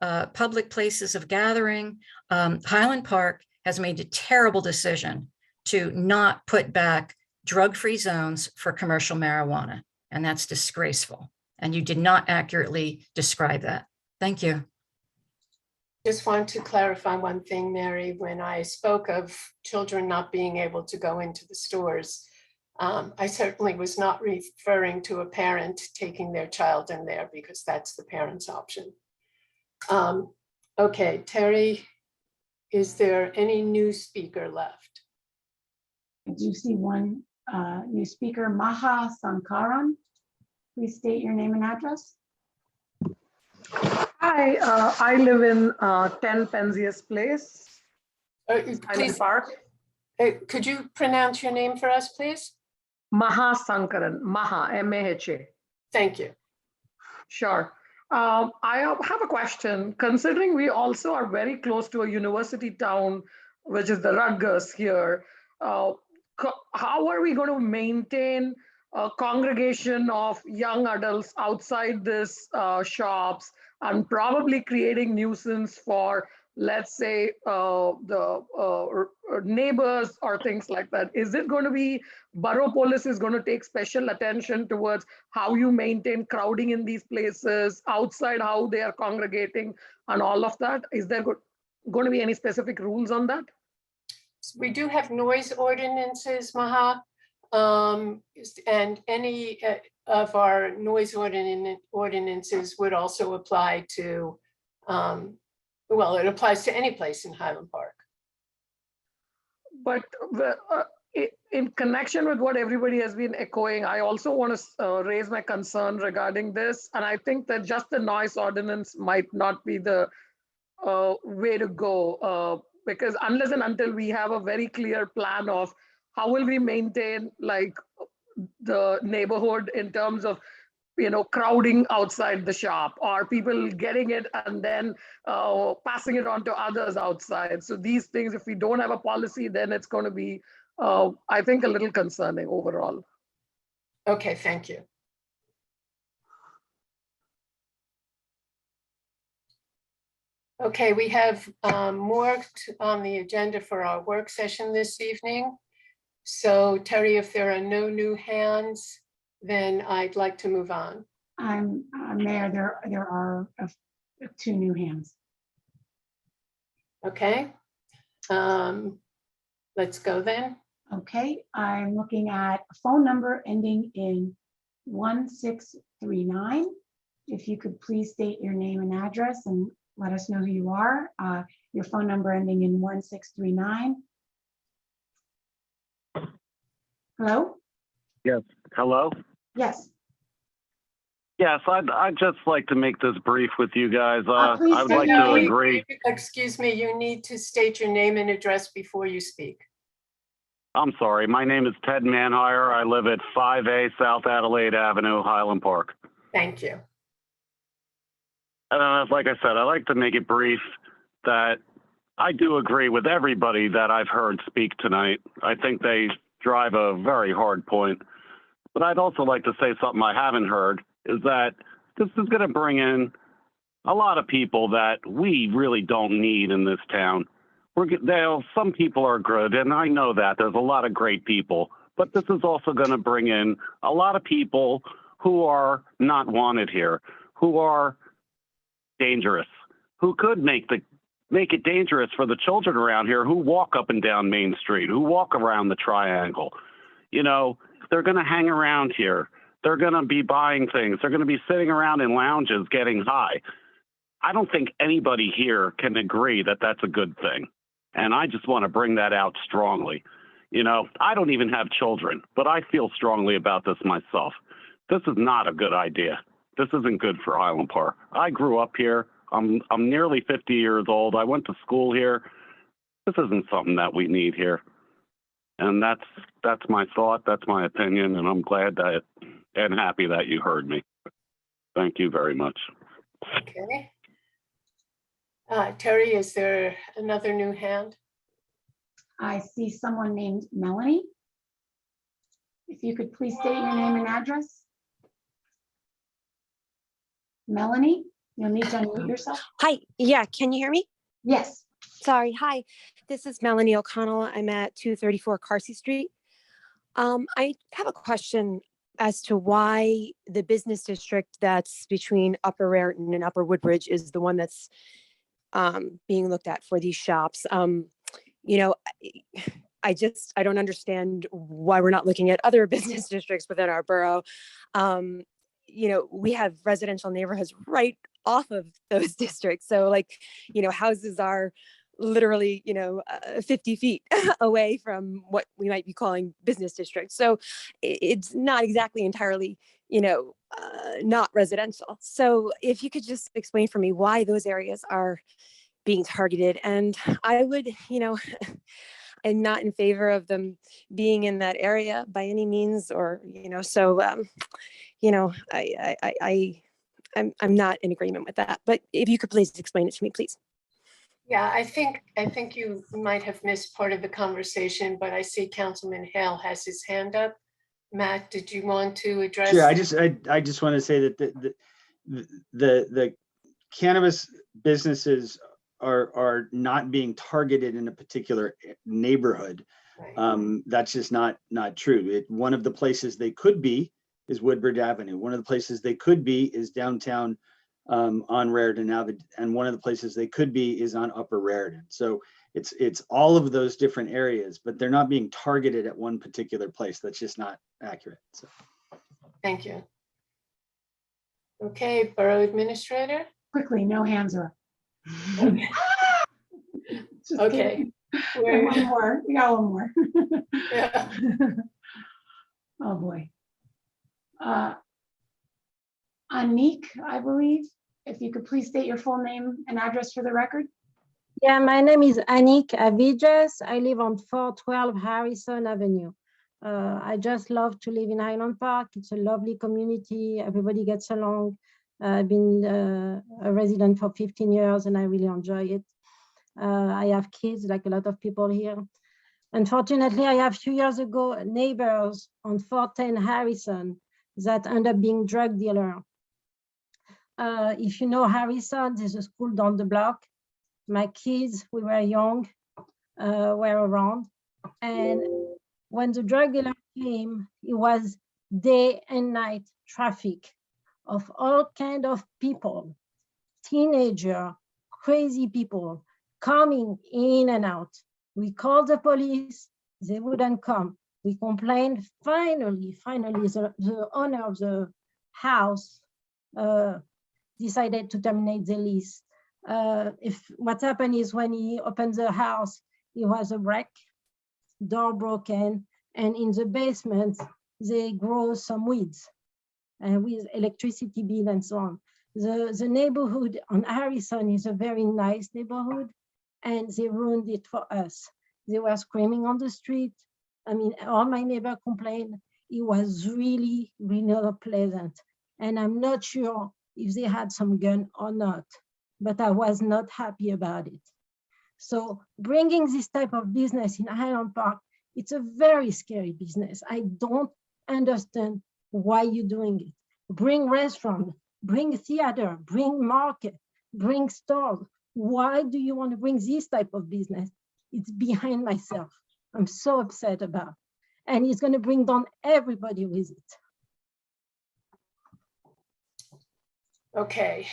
public places of gathering. Highland Park has made a terrible decision to not put back drug-free zones for commercial marijuana, and that's disgraceful. And you did not accurately describe that. Thank you. Just want to clarify one thing, Mary. When I spoke of children not being able to go into the stores, I certainly was not referring to a parent taking their child in there, because that's the parent's option. Okay, Terry, is there any new speaker left? I do see one new speaker, Maha Sankaran. Please state your name and address. Hi, I live in 10 Penzias Place, Please, Highland Park. Could you pronounce your name for us, please? Maha Sankaran, Maha, M-A-H-A. Thank you. Sure. I have a question. Considering we also are very close to a university town, which is the Rutgers here, how are we going to maintain a congregation of young adults outside this shops and probably creating nuisance for, let's say, the neighbors or things like that? Is it going to be borough police is going to take special attention towards how you maintain crowding in these places, outside how they are congregating and all of that? Is there going to be any specific rules on that? We do have noise ordinances, Maha, and any of our noise ordinances would also apply to, well, it applies to any place in Highland Park. But in connection with what everybody has been echoing, I also want to raise my concern regarding this. And I think that just the noise ordinance might not be the way to go, because unless and until we have a very clear plan of how will we maintain like the neighborhood in terms of, you know, crowding outside the shop or people getting it and then passing it on to others outside. So these things, if we don't have a policy, then it's going to be, I think, a little concerning overall. Okay, thank you. Okay, we have more on the agenda for our work session this evening. So Terry, if there are no new hands, then I'd like to move on. Mayor, there are 2 new hands. Okay, let's go then. Okay, I'm looking at a phone number ending in 1639. If you could please state your name and address and let us know who you are. Your phone number ending in 1639. Hello? Yes, hello? Yes. Yes, I'd just like to make this brief with you guys. Please I would do like not. to agree. Excuse me, you need to state your name and address before you speak. I'm sorry, my name is Ted Manhire. I live at 5A South Adelaide Avenue, Highland Park. Thank you. Like I said, I'd like to make it brief that I do agree with everybody that I've heard speak tonight. I think they drive a very hard point. But I'd also like to say something I haven't heard, is that this is going to bring in a lot of people that we really don't need in this town. Some people are good, and I know that. There's a lot of great people. But this is also going to bring in a lot of people who are not wanted here, who are dangerous, who could make it dangerous for the children around here who walk up and down Main Street, who walk around the Triangle. You know, they're going to hang around here. They're going to be buying things. They're going to be sitting around in lounges getting high. I don't think anybody here can agree that that's a good thing. And I just want to bring that out strongly. You know, I don't even have children, but I feel strongly about this myself. This is not a good idea. This isn't good for Highland Park. I grew up here. I'm nearly 50 years old. I went to school here. This isn't something that we need here. And that's my thought. That's my opinion. And I'm glad that and happy that you heard me. Thank you very much. Okay. Terry, is there another new hand? I see someone named Melanie. If you could please state your name and address. Melanie, you'll need to unmute yourself. Hi, yeah, can you hear me? Yes. Sorry, hi, this is Melanie O'Connell. I'm at 234 Carsey Street. I have a question as to why the business district that's between Upper Raritan and Upper Woodbridge is the one that's being looked at for these shops. You know, I don't understand why we're not looking at other business districts within our borough. You know, we have residential neighborhoods right off of those districts. So like, you know, houses are literally, 50 feet away from what we might be calling business districts. So it's not exactly entirely, not residential. So if you could just explain for me why those areas are being targeted. And I would, I'm not in favor of them being in that area by any means, or, I'm not in agreement with that. But if you could please explain it to me, please. Yeah, I think you might have missed part of the conversation, but I see Councilman Hale has his hand up. Matt, did you want to address? Sure, I just want to say that the cannabis businesses are not being targeted in a particular neighborhood. Right. That's just not true. One of the places they could be is Woodbridge Avenue. One of the places they could be is downtown on Raritan Avenue, and one of the places they could be is on Upper Raritan. So it's all of those different areas, but they're not being targeted at one particular place. That's just not accurate. So. Thank you. Okay, Borough Administrator. Quickly, no hands are up. Okay. One more. We got one more. Yeah. Oh boy. Anik, I believe. If you could please state your full name and address for the record. Yeah, my name is Anik Avijas. I live on 412 Harrison Avenue. I just love to live in Highland Park. It's a lovely community. Everybody gets along. I've been a resident for 15 years and I really enjoy it. I have kids like a lot of people here. Unfortunately, I have 2 years ago neighbors on 410 Harrison that end up being drug dealer. If you know Harrison, there's a school down the block. My kids, we were young, were around. And when the drug dealer came, it was day and night traffic of all kinds of people, teenager, crazy people coming in and out. We called the police, they wouldn't come. We complained. Finally, the owner of the house decided to terminate the lease. If what happened is when he opened the house, it was a wreck, door broken, and in the basement, they grow some weeds with electricity bill and so on. The neighborhood on Harrison is a very nice neighborhood, and they ruined it for us. They were screaming on the street. I mean, all my neighbors complained. It was really, really not pleasant. And I'm not sure if they had some gun or not, but I was not happy about it. So bringing this type of business in Highland Park, it's a very scary business. I don't understand why you're doing it. bring restaurant, bring theater, bring market, bring stores. Why do you want to bring this type of business? It's behind myself. I'm so upset about, and it's going to bring down everybody with it. Okay.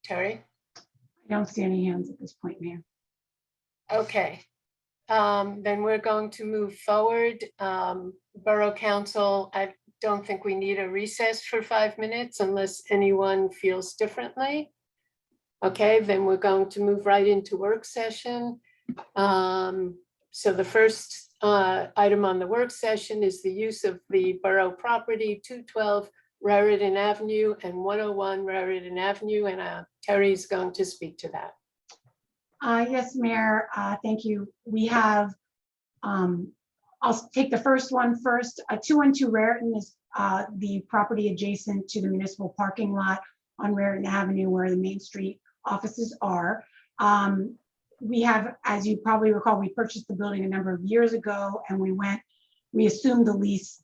Terry? I don't see any hands at this point, Mayor. Okay. Then we're going to move forward. Borough Council, I don't think we need a recess for 5 minutes unless anyone feels differently. Okay, then we're going to move right into work session. So the first item on the work session is the use of the borough property, 212 Raritan Avenue and 101 Raritan Avenue, and Terry's going to speak to that. Yes, Mayor, thank you. We have, I'll take the first one first. 212 Raritan is the property adjacent to the municipal parking lot on Raritan Avenue where the Main Street offices are. We have, as you probably recall, we purchased the building a number of years ago, and we assumed the lease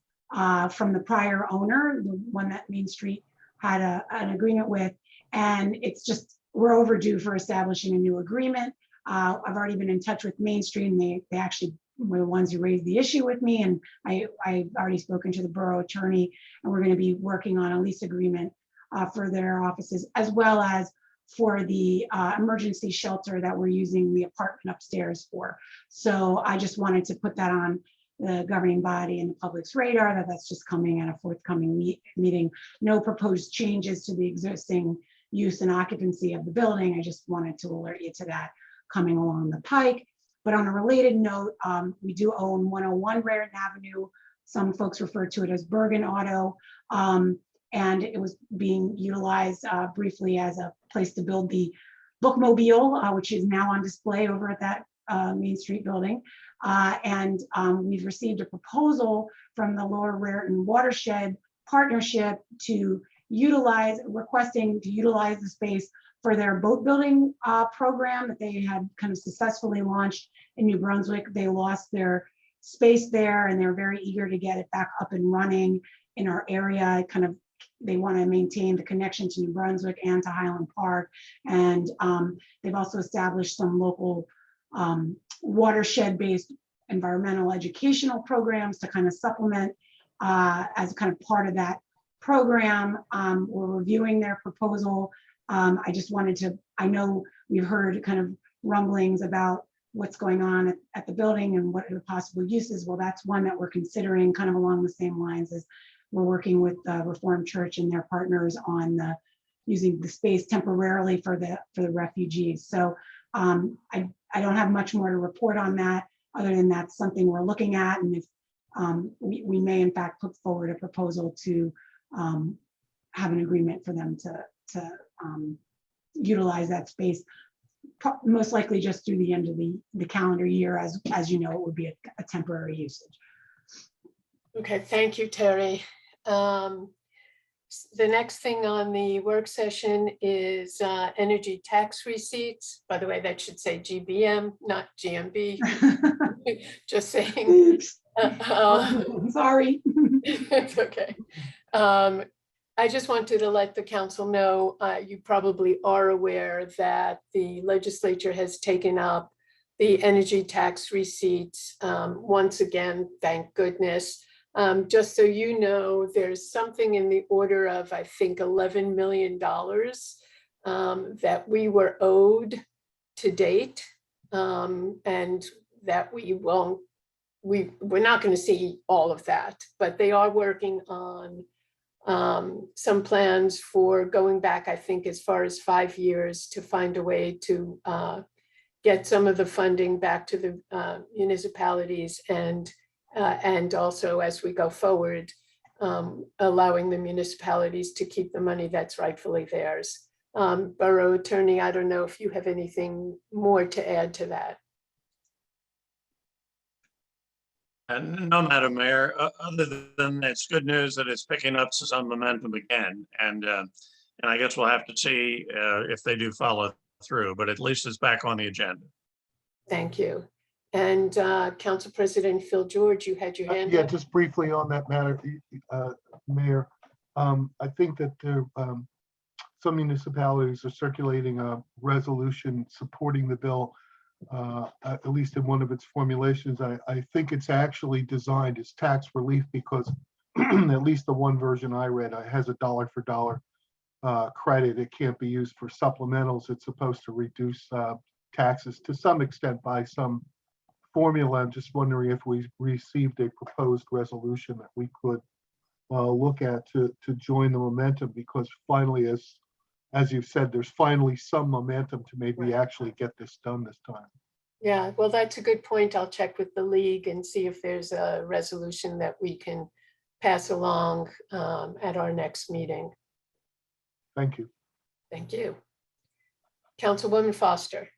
from the prior owner, the one that Main Street had an agreement with, and it's just, we're overdue for establishing a new agreement. I've already been in touch with Main Street, and they actually were the ones who raised the issue with me, and I've already spoken to the borough attorney, and we're going to be working on a lease agreement for their offices, as well as for the emergency shelter that we're using the apartment upstairs for. So I just wanted to put that on the governing body and the public's radar, that's just coming at a forthcoming meeting. No proposed changes to the existing use and occupancy of the building. I just wanted to alert you to that coming along the pike. But on a related note, we do own 101 Raritan Avenue. Some folks refer to it as Bergen Auto. And it was being utilized briefly as a place to build the bookmobile, which is now on display over at that Main Street building. And we've received a proposal from the Lower Raritan Watershed Partnership to requesting to utilize the space for their boat building program that they had kind of successfully launched in New Brunswick. They lost their space there, and they're very eager to get it back up and running in our area. They want to maintain the connection to New Brunswick and to Highland Park. And they've also established some local watershed-based environmental educational programs to kind of supplement as kind of part of that program. We're reviewing their proposal. I just wanted to, I know we've heard kind of rumblings about what's going on at the building and what are the possible uses. Well, that's one that we're considering kind of along the same lines as we're working with the Reformed Church and their partners on using the space temporarily for the refugees. So I don't have much more to report on that, other than that's something we're looking at. And if we may in fact put forward a proposal to have an agreement for them to utilize that space, most likely just through the end of the calendar year, as you know, it would be a temporary usage. Okay, thank you, Terry. The next thing on the work session is energy tax receipts. By the way, that should say GBM, not GMB. Just saying. Sorry. It's okay. I just wanted to let the council know, you probably are aware that the legislature has taken up the energy tax receipts once again, thank goodness. Just so you know, there's something in the order of, I think, $11 million that we were owed to date, and that we're not going to see all of that, but they are working on some plans for going back, I think, as far as 5 years to find a way to get some of the funding back to the municipalities, and also as we go forward, allowing the municipalities to keep the money that's rightfully theirs. Borough Attorney, I don't know if you have anything more to add to that. No, Madam Mayor, other than it's good news that it's picking up some momentum again. And I guess we'll have to see if they do follow through, but at least it's back on the agenda. Thank you. And Council President Phil George, you had your hand Yeah, up. just briefly on that matter, Mayor. I think that there, some municipalities are circulating a resolution supporting the bill, at least in one of its formulations. I think it's actually designed as tax relief because at least the one version I read has a dollar for dollar credit. It can't be used for supplementals. It's supposed to reduce taxes to some extent by some formula. I'm just wondering if we received a proposed resolution that we could look at to join the momentum, because finally, as you've said, there's finally some momentum to maybe actually get this done this time. Yeah, well, that's a good point. I'll check with the league and see if there's a resolution that we can pass along at our next meeting. Thank you. Thank you. Councilwoman Foster.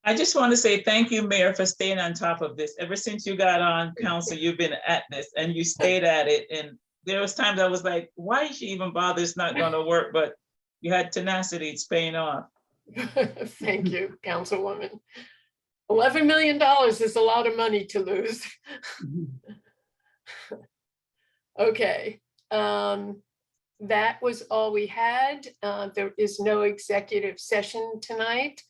I just want to say thank you, Mayor, for staying on top of this. Ever since you got on council, you've been at this and you stayed at it. And there was times I was like, why is she even bother? It's not going to work. But you had tenacity. It's paying off. Thank you, Councilwoman. $11 million is a lot of money to lose. Okay. That was all we had. There is no executive session tonight.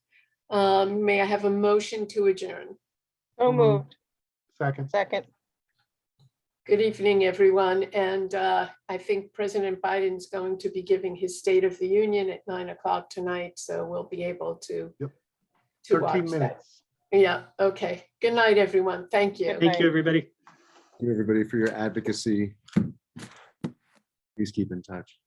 May I have a motion to adjourn? So moved. Second. Second. Good evening, everyone. And I think President Biden's going to be giving his State of the Union at 9 o'clock tonight. So we'll be able to, Yep. to 13 watch that. minutes. Yeah, okay. Good night, everyone. Thank you. Thank you, everybody. Thank you, everybody, for your advocacy. Please keep in touch.